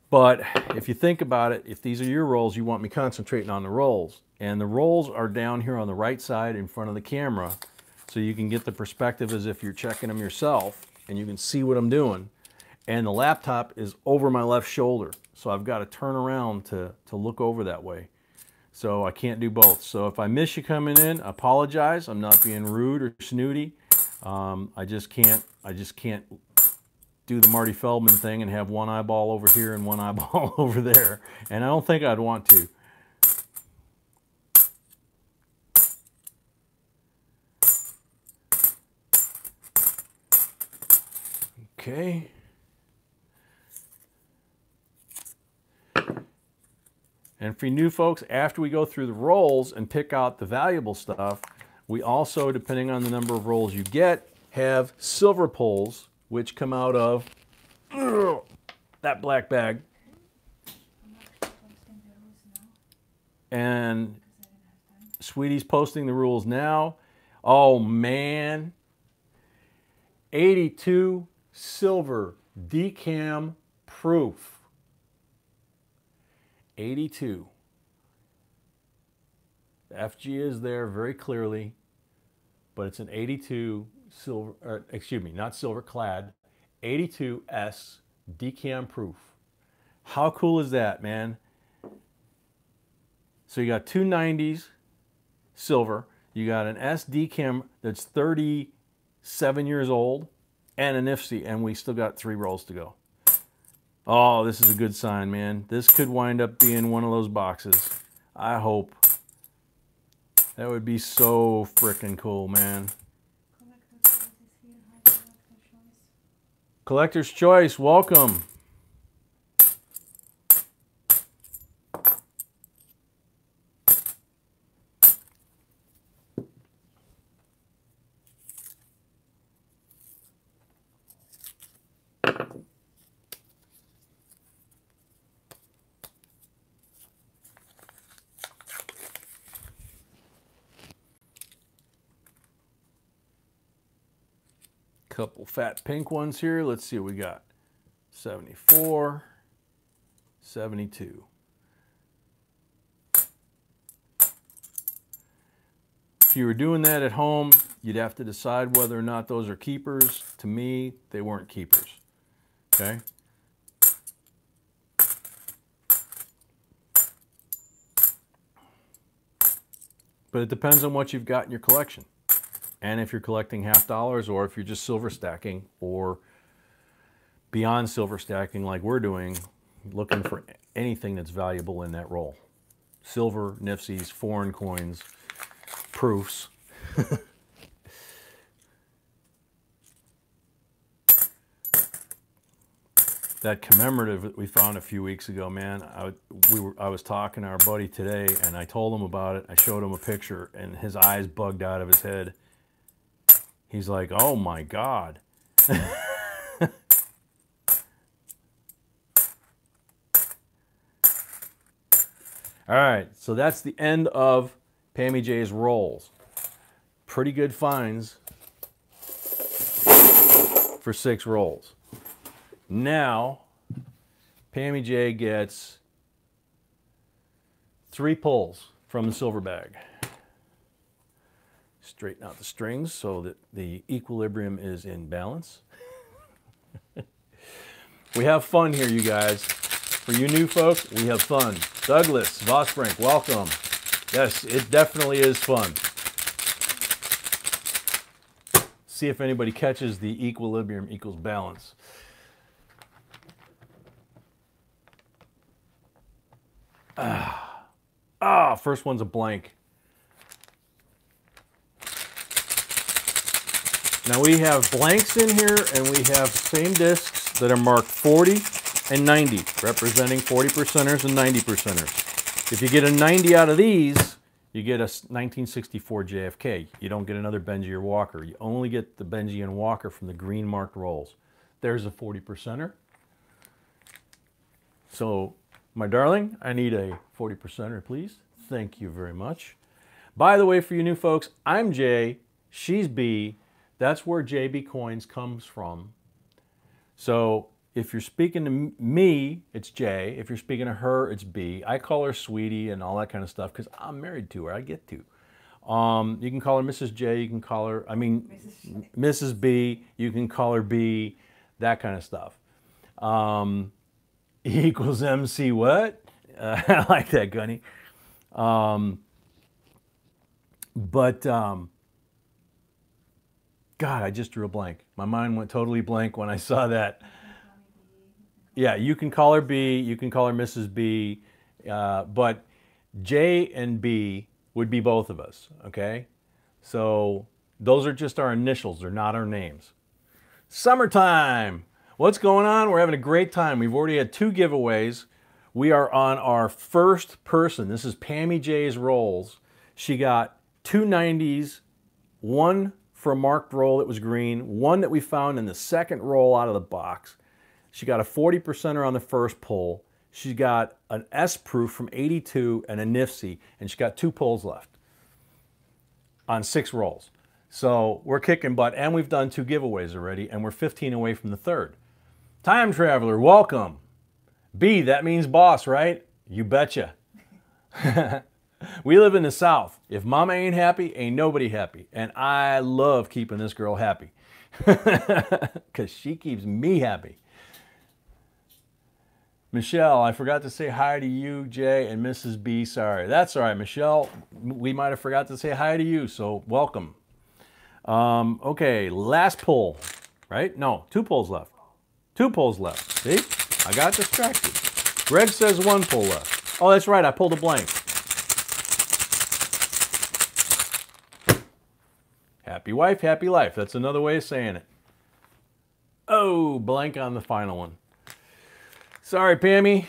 But if you think about it, if these are your rolls, you want me concentrating on the rolls. And the rolls are down here on the right side in front of the camera, so you can get the perspective as if you're checking them yourself, and you can see what I'm doing. And the laptop is over my left shoulder, so I've got to turn around to look over that way. So I can't do both. So if I miss you coming in, I apologize. I'm not being rude or snooty. I just can't do the Marty Feldman thing and have one eyeball over here and one eyeball over there. And I don't think I'd want to. Okay. And for you new folks, after we go through the rolls and pick out the valuable stuff, we also, depending on the number of rolls you get, have silver pulls, which come out of that black bag. And Sweetie's posting the rules now. Oh man. 82 silver decam proof. 82. The FG is there very clearly, but it's an 82 silver, or excuse me, not silver clad, 82S decam proof. How cool is that, man? So you got two 90s silver, you got an S decam that's 37 years old, and a Nifsy, and we still got 3 rolls to go. Oh, this is a good sign, man. This could wind up being one of those boxes. I hope. That would be so freaking cool, man. Collector's Choice, welcome. Couple fat pink ones here. Let's see what we got. 74, 72. If you were doing that at home, you'd have to decide whether or not those are keepers. To me, they weren't keepers. Okay? But it depends on what you've got in your collection. And if you're collecting $50 or if you're just silver stacking or beyond silver stacking like we're doing, looking for anything that's valuable in that roll. Silver, nifsies, foreign coins, proofs. That commemorative that we found a few weeks ago, man, I was talking to our buddy today, and I told him about it. I showed him a picture, and his eyes bugged out of his head. He's like, oh my God. All right, so that's the end of Pam EJ's rolls. Pretty good finds for 6 rolls. Now, Pam EJ gets 3 pulls from the silver bag. Straighten out the strings so that the equilibrium is in balance. We have fun here, you guys. For you new folks, we have fun. Douglas Vosbrink, welcome. Yes, it definitely is fun. See if anybody catches the equilibrium equals balance. First one's a blank. Now we have blanks in here, and we have same discs that are marked 40 and 90, representing 40%ers and 90%ers. If you get a 90 out of these, you get a 1964 JFK. You don't get another Benji or Walker. You only get the Benji and Walker from the green marked rolls. There's a 40%er. So, my darling, I need a 40%er, please. Thank you very much. By the way, for you new folks, I'm J, she's B. That's where JB Coins comes from. So, if you're speaking to me, it's J. If you're speaking to her, it's B. I call her Sweetie and all that kind of stuff because I'm married to her. I get to. You can call her Mrs. J. You can call her, Mrs. B. You can call her B. That kind of stuff. E equals MC what? I like that, Gunny. God, I just drew a blank. My mind went totally blank when I saw that. Yeah, you can call her B, you can call her Mrs. B, but J and B would be both of us, okay? So those are just our initials, they're not our names. Summertime! What's going on? We're having a great time. We've already had 2 giveaways. We are on our first person. This is Pam EJ's rolls. She got 2 90s, 1 for a marked roll that was green, 1 that we found in the second roll out of the box. She got a 40%er on the first pull. She got an S proof from 82 and a Nifsy, and she got 2 pulls left on 6 rolls. So we're kicking butt, and we've done 2 giveaways already, and we're 15 away from the 3rd. Time Traveler, welcome. B, that means boss, right? You betcha. We live in the South. If mama ain't happy, ain't nobody happy. And I love keeping this girl happy because she keeps me happy. Michelle, I forgot to say hi to you, Jay, and Mrs. B. Sorry. That's all right, Michelle. We might have forgot to say hi to you, so welcome. Okay, last pull, right? No, 2 pulls left. 2 pulls left. See? I got distracted. Greg says 1 pull left. Oh, that's right. I pulled a blank. Happy wife, happy life. That's another way of saying it. Oh, blank on the final one. Sorry, Pammy.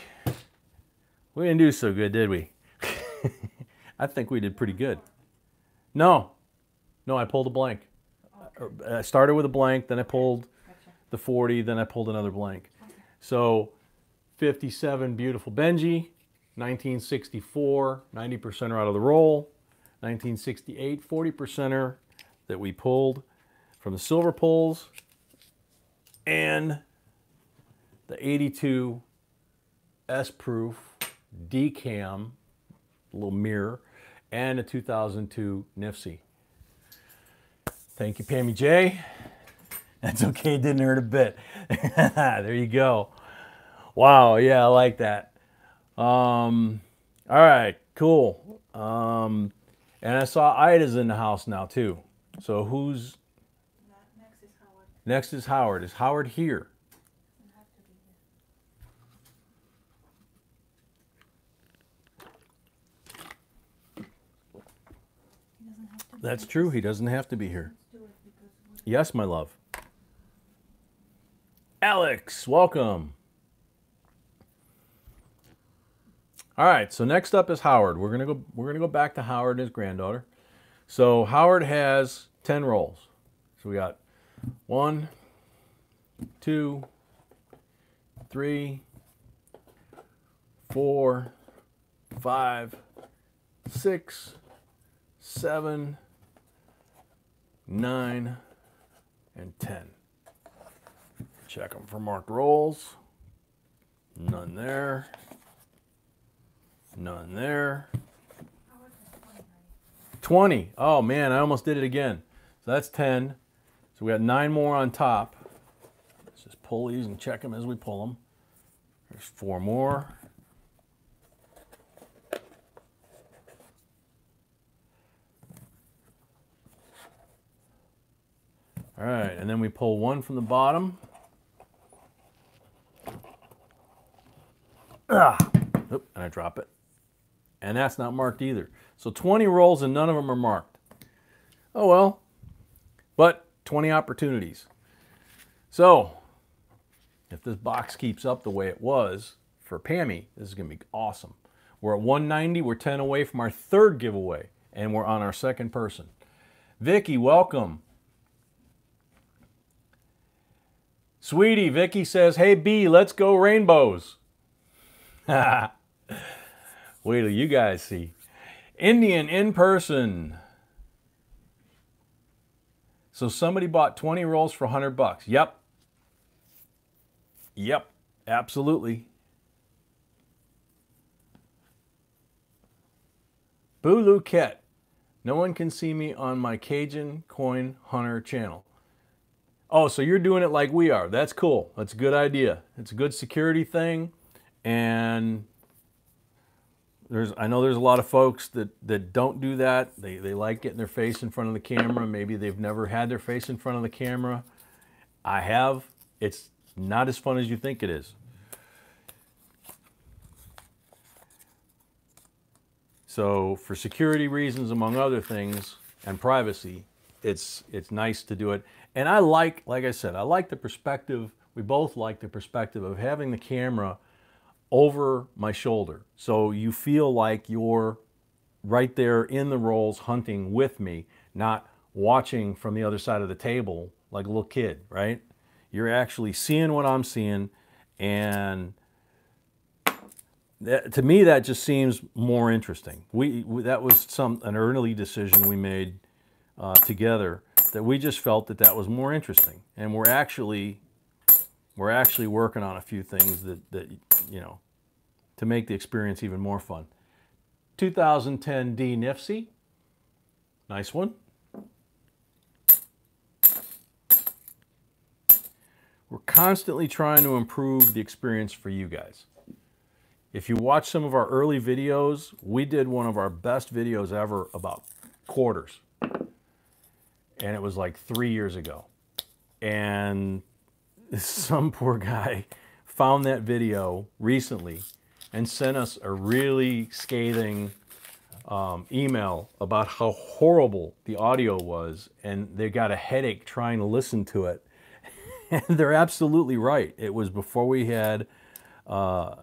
We didn't do so good, did we? I think we did pretty good. No, I pulled a blank. Okay. I started with a blank, then I pulled the 40, then I pulled another blank. Okay. So 57, beautiful Benji. 1964, 90%er out of the roll. 1968, 40%er that we pulled from the silver pulls. and the 82 S-Proof D-Cam, little mirror, and a 2002 NIFC. Thank you, Pam EJ. That's okay, it didn't hurt a bit. There you go. Wow, yeah, I like that. All right, cool. And I saw Ida's in the house now too. So who's Next is Howard. next? Is Howard? Is Howard here? Doesn't have to be here. He doesn't have to be That's here. true. He doesn't have to be here. Let's do it because Yes, my love. Alex, welcome. All right, so next up is Howard. We're gonna go back to Howard and his granddaughter. So Howard has 10 rolls. So we got 1, 2, 3, 4, 5, 6, 7, 9, and 10. Check them for marked rolls. None there. None there. Howard has 20, right? 20. Oh man, I almost did it again. So that's 10. So we got 9 more on top. Let's just pull these and check them as we pull them. There's 4 more. All right, and then we pull 1 from the bottom. Oop, and I drop it. And that's not marked either. So 20 rolls and none of them are marked. Oh well, but 20 opportunities. So if this box keeps up the way it was for Pammy, this is gonna be awesome. We're at 190, we're 10 away from our 3rd giveaway, and we're on our 2nd person. Vicky, welcome. Sweetie, Vicky says, hey B, let's go rainbows. Wait till you guys see. Indian in person. So somebody bought 20 rolls for $100. Yep. Yep, absolutely. Boo Luquette. No one can see me on my Cajun Coin Hunter channel. Oh, so you're doing it like we are. That's cool. That's a good idea. It's a good security thing. And I know there's a lot of folks that don't do that. They like getting their face in front of the camera. Maybe they've never had their face in front of the camera. I have. It's not as fun as you think it is. So for security reasons, among other things, and privacy, it's nice to do it. And I like I said, I like the perspective, we both like the perspective of having the camera over my shoulder. So you feel like you're right there in the rolls hunting with me, not watching from the other side of the table like a little kid, right? You're actually seeing what I'm seeing, and that, to me, that just seems more interesting. That was an early decision we made together, that we just felt that was more interesting, and we're actually working on a few things that you know, to make the experience even more fun. 2010 D NIFC, nice one. We're constantly trying to improve the experience for you guys. If you watch some of our early videos, we did one of our best videos ever about quarters. And it was like 3 years ago. And some poor guy found that video recently and sent us a really scathing email about how horrible the audio was, and they got a headache trying to listen to it. And they're absolutely right. It was before we had a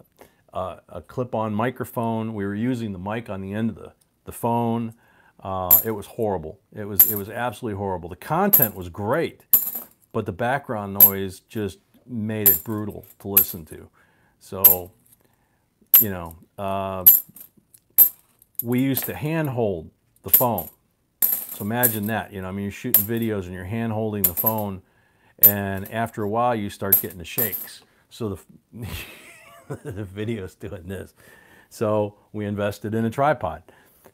clip-on microphone. We were using the mic on the end of the phone. It was horrible. It was absolutely horrible. The content was great, but the background noise just made it brutal to listen to. So, you know, we used to hand hold the phone. So imagine that, you know, I mean, you're shooting videos and you're hand holding the phone, And after a while, you start getting the shakes. So the, the video's doing this. So we invested in a tripod.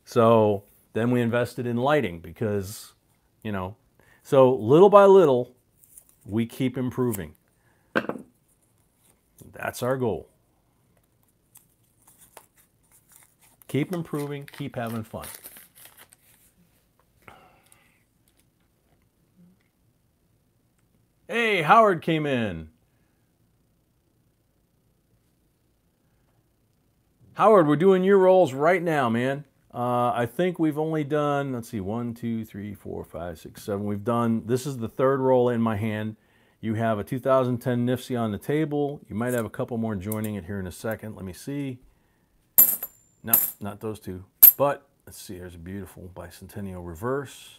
So then we invested in lighting because, you know, so little by little, we keep improving. That's our goal. Keep improving, keep having fun. Hey, Howard came in. Howard, we're doing your rolls right now, man. I think we've only done, let's see, 1, 2, 3, 4, 5, 6, 7. We've done, this is the third roll in my hand. You have a 2010 NIFSI on the table. You might have a couple more joining it here in a second. Let me see. No, not those two. But let's see, there's a beautiful bicentennial reverse.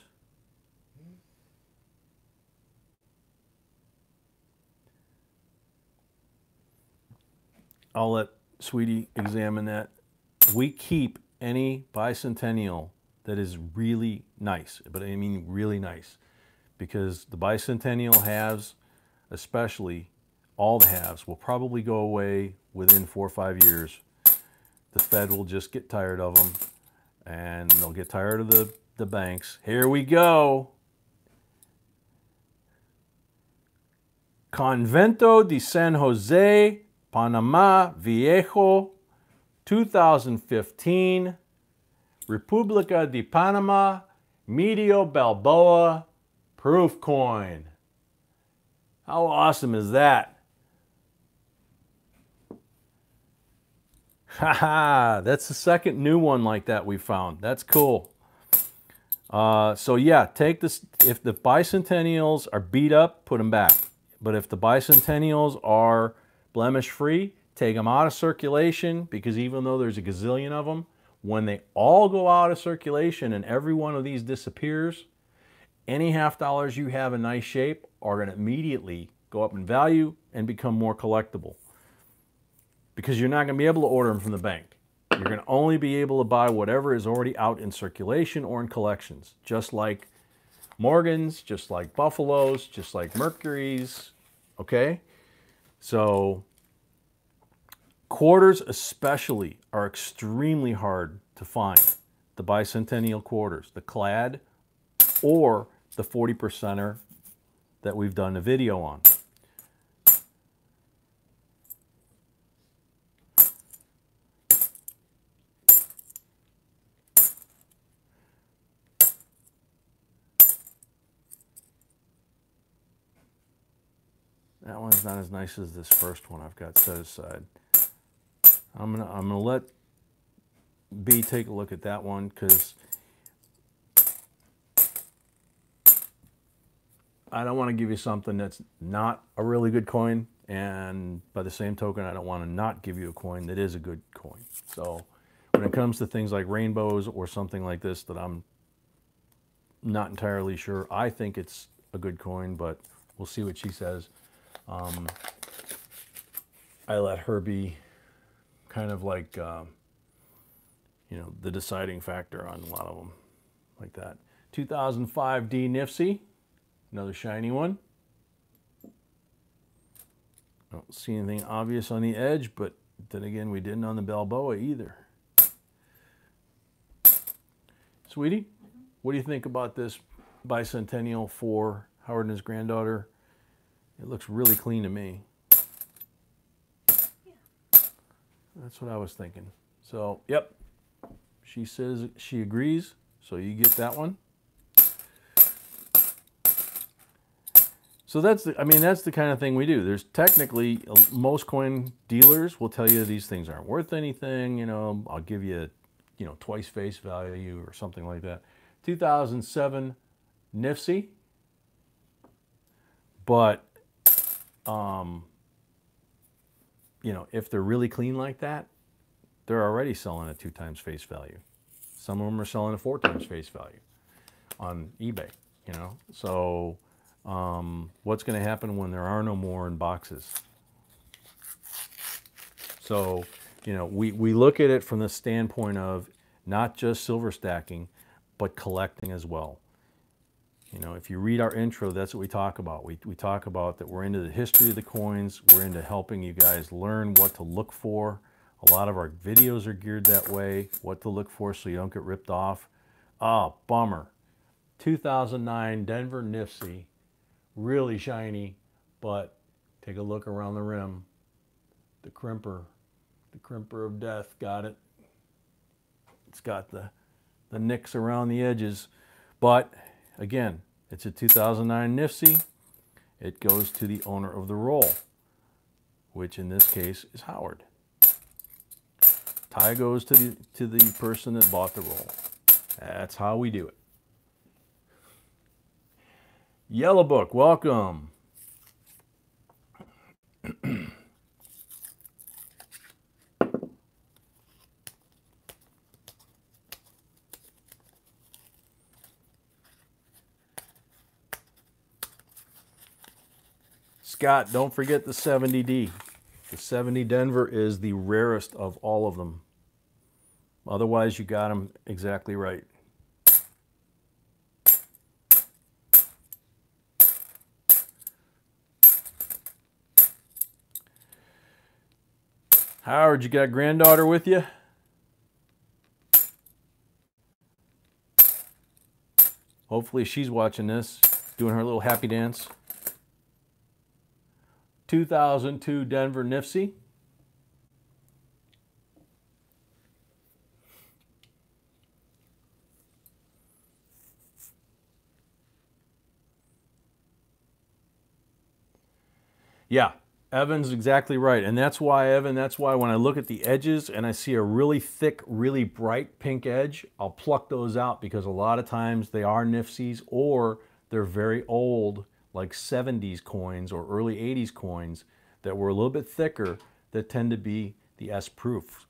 I'll let Sweetie examine that. We keep any bicentennial that is really nice, but I mean really nice, because the bicentennial halves, especially all the halves, will probably go away within 4 or 5 years. The Fed will just get tired of them, and they'll get tired of the banks. Here we go. Convento de San Jose, Panama Viejo, 2015, República de Panama, Medio Balboa, proof coin. How awesome is that? Haha, that's the second new one like that we found. That's cool. So yeah, take this. If the bicentennials are beat up, put them back. But if the bicentennials are blemish free, take them out of circulation, because even though there's a gazillion of them, when they all go out of circulation and every one of these disappears, any half dollars you have in nice shape are going to immediately go up in value and become more collectible, because you're not going to be able to order them from the bank. You're going to only be able to buy whatever is already out in circulation or in collections, just like Morgans, just like Buffaloes, just like Mercuries, okay? So quarters especially are extremely hard to find. The bicentennial quarters, the clad or the 40%er that we've done a video on. That one's not as nice as this first one I've got set aside. I'm gonna let B take a look at that one, because I don't want to give you something that's not a really good coin, and by the same token, I don't want to not give you a coin that is a good coin. So when it comes to things like rainbows or something like this that I'm not entirely sure, I think it's a good coin, but we'll see what she says. I let her be kind of like, you know, the deciding factor on a lot of them, like that. 2005 D NIFSI, another shiny one. I don't see anything obvious on the edge, but then again, we didn't on the Balboa either. Sweetie, what do you think about this bicentennial for Howard and his granddaughter? It looks really clean to me. Yeah. That's what I was thinking. So, yep. She says she agrees, so you get that one. So that's the, I mean, that's the kind of thing we do. There's technically, most coin dealers will tell you these things aren't worth anything. You know, I'll give you, you know, twice face value or something like that. 2007 NIFSI. But, you know, if they're really clean like that, they're already selling at 2 times face value. Some of them are selling at 4 times face value on eBay, you know. So what's going to happen when there are no more in boxes? So, you know, we look at it from the standpoint of not just silver stacking, but collecting as well. You know, if you read our intro, that's what we talk about. We talk about that we're into the history of the coins. We're into helping you guys learn what to look for. A lot of our videos are geared that way, what to look for so you don't get ripped off. Oh, bummer. 2009 Denver Nifty, really shiny, but take a look around the rim. The crimper of death, got it. It's got the nicks around the edges, but again, it's a 2009 Nifty. It goes to the owner of the roll, which in this case is Howard. Tie goes to the person that bought the roll. That's how we do it. Yellow Book, welcome. Scott, don't forget the 70D. The 70 Denver is the rarest of all of them. Otherwise, you got them exactly right. Howard, you got granddaughter with you? Hopefully she's watching this, doing her little happy dance. 2002 Denver Nifty. Yeah, Evan's exactly right. And that's why, Evan, that's why when I look at the edges and I see a really thick, really bright pink edge, I'll pluck those out because a lot of times they are Nifties or they're very old, like 70s coins or early 80s coins that were a little bit thicker that tend to be the S-proof.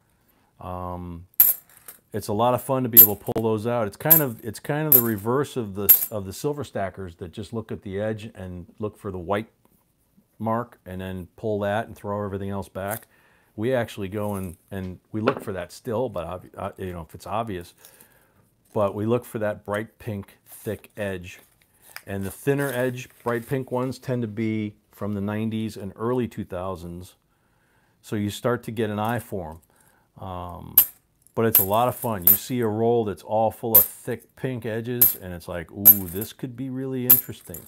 It's a lot of fun to be able to pull those out. It's kind of the reverse of the silver stackers that just look at the edge and look for the white mark and then pull that and throw everything else back. We actually go and we look for that still, but you know, if it's obvious, but we look for that bright pink thick edge. And the thinner edge, bright pink ones tend to be from the 90s and early 2000s. So you start to get an eye for them. But it's a lot of fun. You see a roll that's all full of thick pink edges and it's like, ooh, this could be really interesting.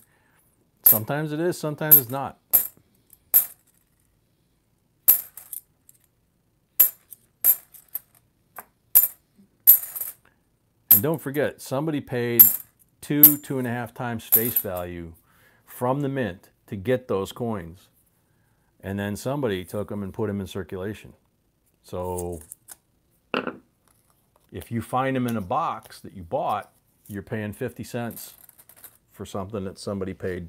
Sometimes it is, sometimes it's not. And don't forget, somebody paid 2.5 times face value from the mint to get those coins. And then somebody took them and put them in circulation. So if you find them in a box that you bought, you're paying 50 cents for something that somebody paid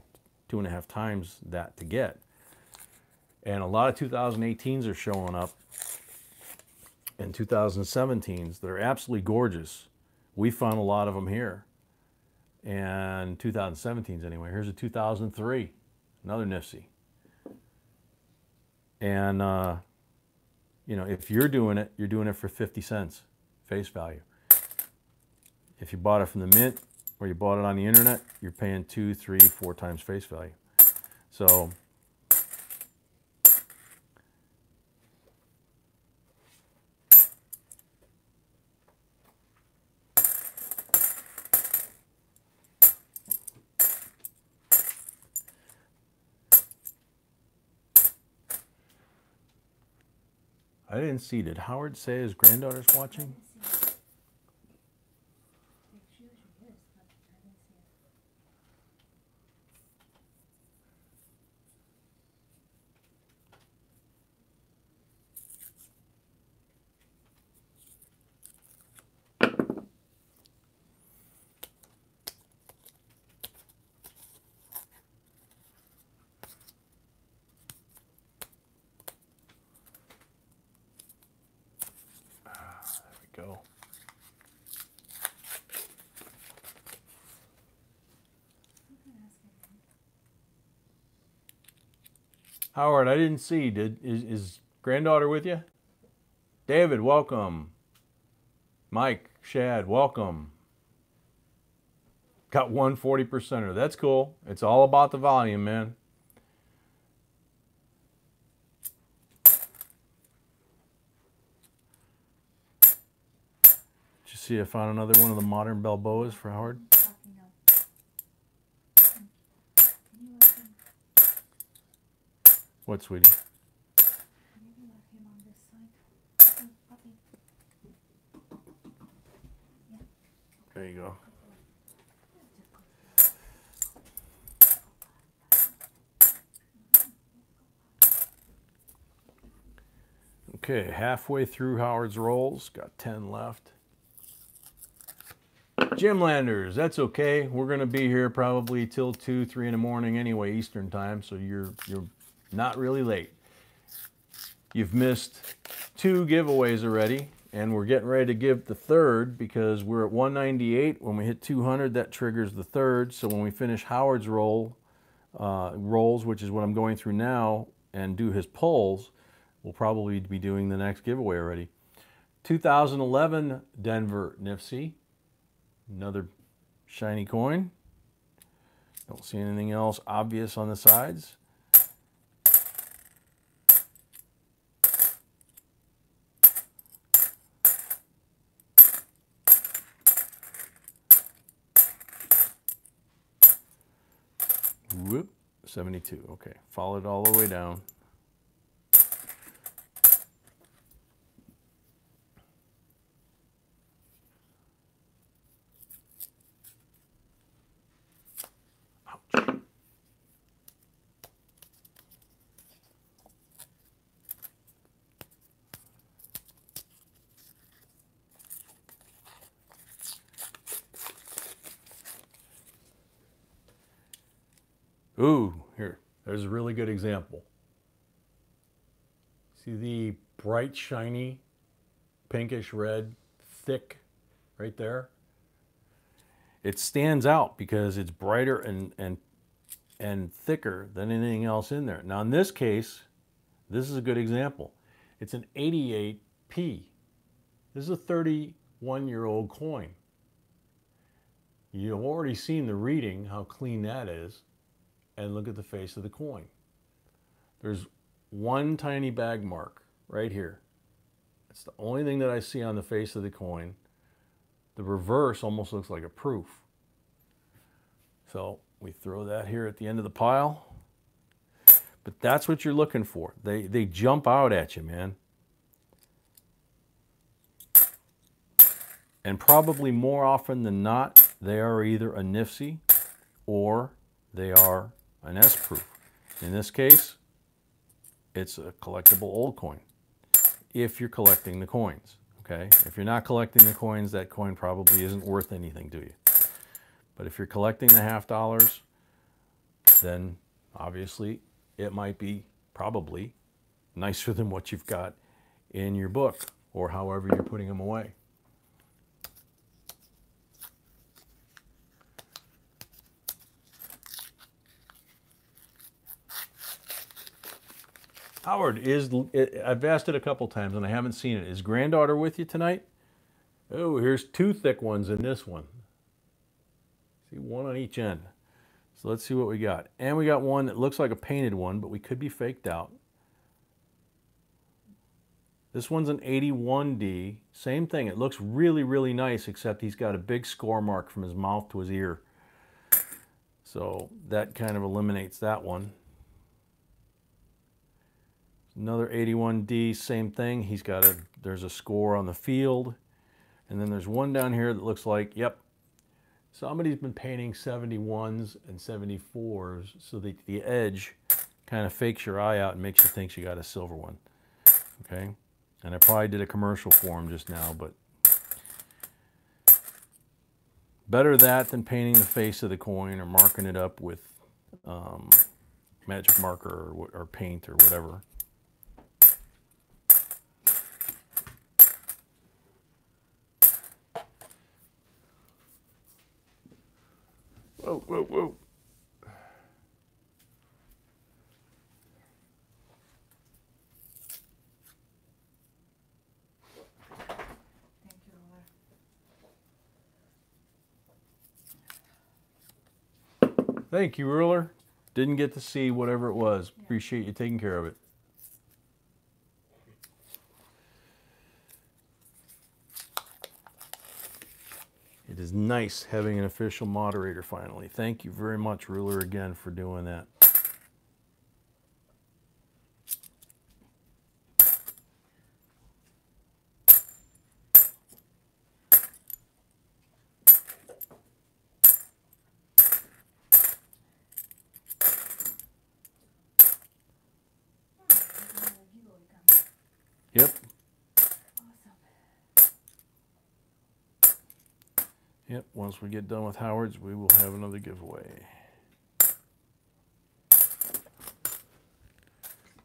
2.5 times that to get. And a lot of 2018s are showing up and 2017s that are absolutely gorgeous. We found a lot of them here. And 2017s anyway. Here's a 2003, another Nifty. And you know, if you're doing it, you're doing it for 50 cents face value. If you bought it from the mint or you bought it on the internet, you're paying 2, 3, 4 times face value. So I didn't see. Did Howard say his granddaughter's watching? Go. Howard, I didn't see. Is granddaughter with you? David, welcome. Mike, Shad, welcome. Got one 40%er. That's cool. It's all about the volume, man. Did you see I found another one of the modern Balboas for Howard? What, sweetie? Maybe let him on this side. Puppy. Yeah. There you go. Okay, halfway through Howard's rolls. Got 10 left. Gymlanders, that's okay. We're going to be here probably till 2, 3 in the morning anyway, Eastern time, so you're not really late. You've missed 2 giveaways already, and we're getting ready to give the third because we're at 198. When we hit 200, that triggers the third. So when we finish Howard's rolls, which is what I'm going through now, and do his polls, we'll probably be doing the next giveaway already. 2011 Denver Nifty. Another shiny coin. Don't see anything else obvious on the sides. Whoop, 72. Okay, followed all the way down. Ooh, here, there's a really good example. See the bright, shiny, pinkish red, thick right there? It stands out because it's brighter and thicker than anything else in there. Now in this case, this is a good example. It's an 88p. This is a 31-year-old coin. You've already seen the reading, how clean that is. And look at the face of the coin. There's one tiny bag mark right here. It's the only thing that I see on the face of the coin. The reverse almost looks like a proof. So we throw that here at the end of the pile. But that's what you're looking for. They jump out at you, man. And probably more often than not, they are either a Nifty or they are an S-proof. In this case, it's a collectible old coin. If you're collecting the coins, okay? If you're not collecting the coins, that coin probably isn't worth anything to you. But if you're collecting the half dollars, then obviously it might be probably nicer than what you've got in your book or however you're putting them away. Howard, I've asked it a couple times and I haven't seen it. Is granddaughter with you tonight? Oh, here's 2 thick ones in this one. See, one on each end. So let's see what we got. And we got one that looks like a painted one, but we could be faked out. This one's an 81D. Same thing. It looks really, really nice, except he's got a big score mark from his mouth to his ear. So that kind of eliminates that one. Another 81D, same thing. He's got there's a score on the field. And then there's one down here that looks like, yep, somebody's been painting 71s and 74s so that the edge kind of fakes your eye out and makes you think you got a silver one. Okay? And I probably did a commercial for him just now, but better that than painting the face of the coin or marking it up with magic marker or paint or whatever. Whoa, whoa, whoa. Thank you, Laura. Thank you, Ruler. Didn't get to see whatever it was. Appreciate you taking care of it. It is nice having an official moderator finally. Thank you very much, Ruler, again for doing that. Yep. Awesome. Yep, once we get done with Howard's, we will have another giveaway.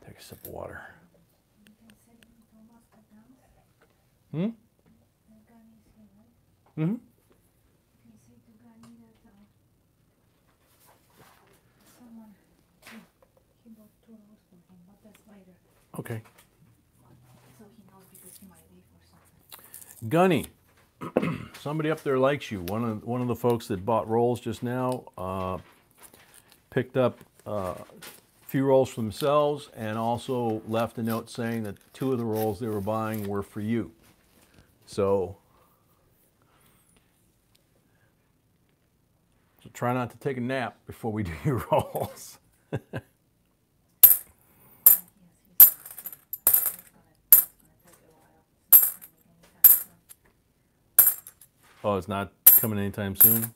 Take a sip of water. Hmm? Mm-hmm. Okay. So he knows because he might leave or something. Gunny, somebody up there likes you. One of the folks that bought rolls just now picked up a few rolls for themselves and also left a note saying that 2 of the rolls they were buying were for you. So try not to take a nap before we do your rolls. Oh, it's not coming anytime soon?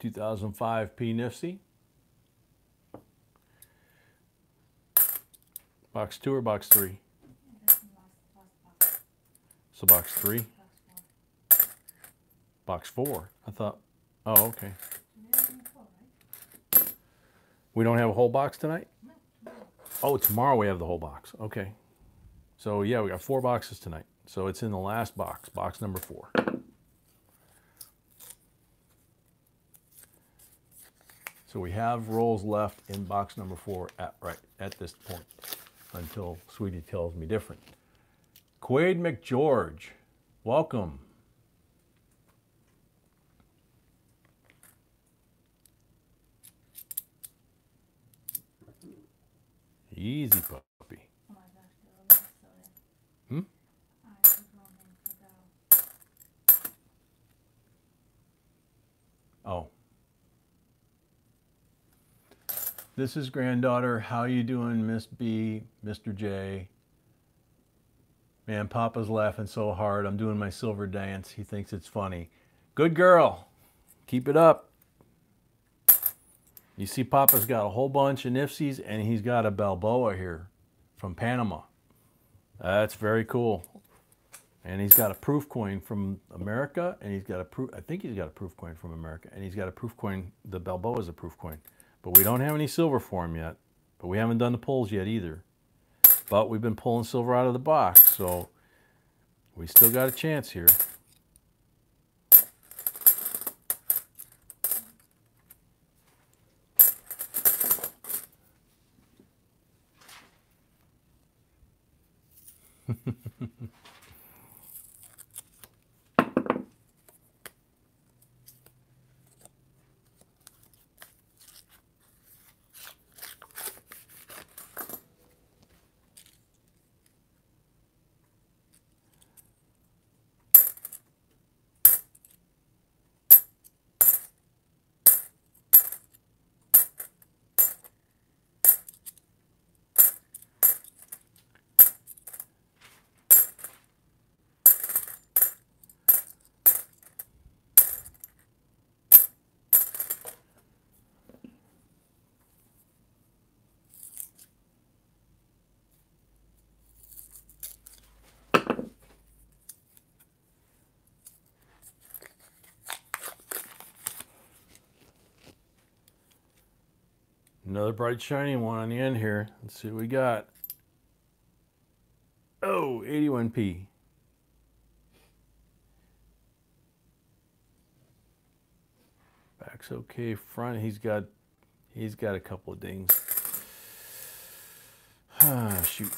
2005 P Nifty. Box 2 or box 3? So box 3? Box 4? I thought, oh, okay. We don't have a whole box tonight? Oh, tomorrow we have the whole box. Okay. So yeah, we got 4 boxes tonight. So it's in the last box, box number 4. So we have rolls left in box number 4 at this point until Sweetie tells me different. Quade McGeorge, welcome. Easy puppy. Hmm? Oh. This is granddaughter. How you doing, Miss B, Mr. J? Man, Papa's laughing so hard. I'm doing my silver dance. He thinks it's funny. Good girl. Keep it up. You see Papa's got a whole bunch of Nifsies and he's got a Balboa here from Panama. That's very cool. And he's got a proof coin from America and he's got a proof, I think he's got a proof coin from America and he's got a proof coin, the Balboa is a proof coin. But we don't have any silver for him yet. But we haven't done the pulls yet either. But we've been pulling silver out of the box, so we still got a chance here. Another bright shiny one on the end here. Let's see what we got. Oh, 81p. Back's okay. Front, he's got a couple of dings. Ah, shoot.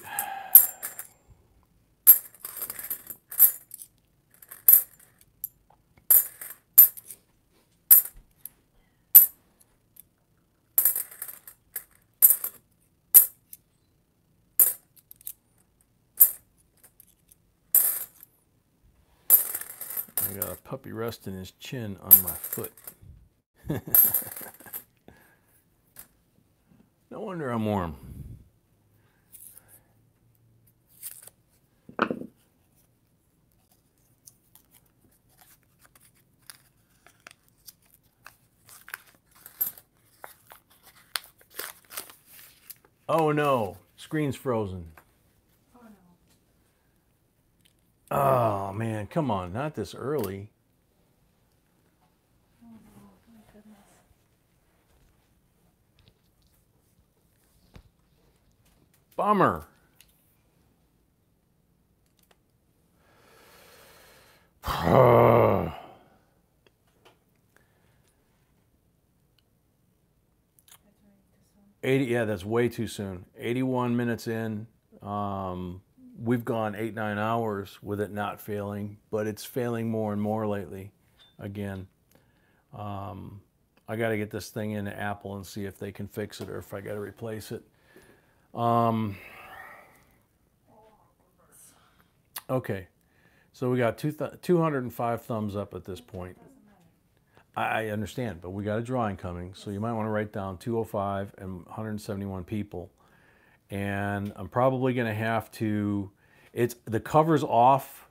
I got a puppy resting his chin on my foot. No wonder I'm warm. Oh no, screen's frozen. Oh no. Oh man, come on, not this early. Oh no, my goodness. Bummer. That's way too soon. 80, yeah, that's way too soon. 81 minutes in. We've gone 8-9 hours with it not failing, but it's failing more and more lately. Again, I got to get this thing into Apple and see if they can fix it or if I got to replace it. Okay, so we got 205 thumbs up at this point. Doesn't matter. I understand, but we got a drawing coming, so you might want to write down 205 and 171 people. And I'm probably going to have to, the cover's off.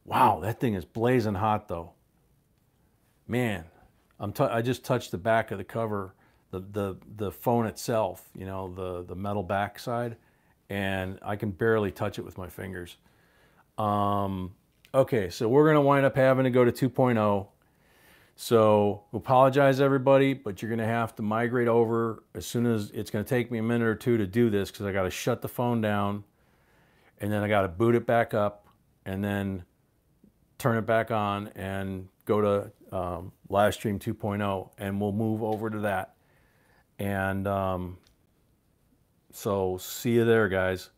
Wow, that thing is blazing hot though. Man, I just touched the back of the cover, the phone itself, you know, the metal back side, and I can barely touch it with my fingers. Okay, so we're going to wind up having to go to 2.0. So apologize everybody, but you're going to have to migrate over as soon as it's going to take me a minute or two to do this because I got to shut the phone down and then I got to boot it back up and then turn it back on and go to Livestream 2.0 and we'll move over to that. And so see you there, guys.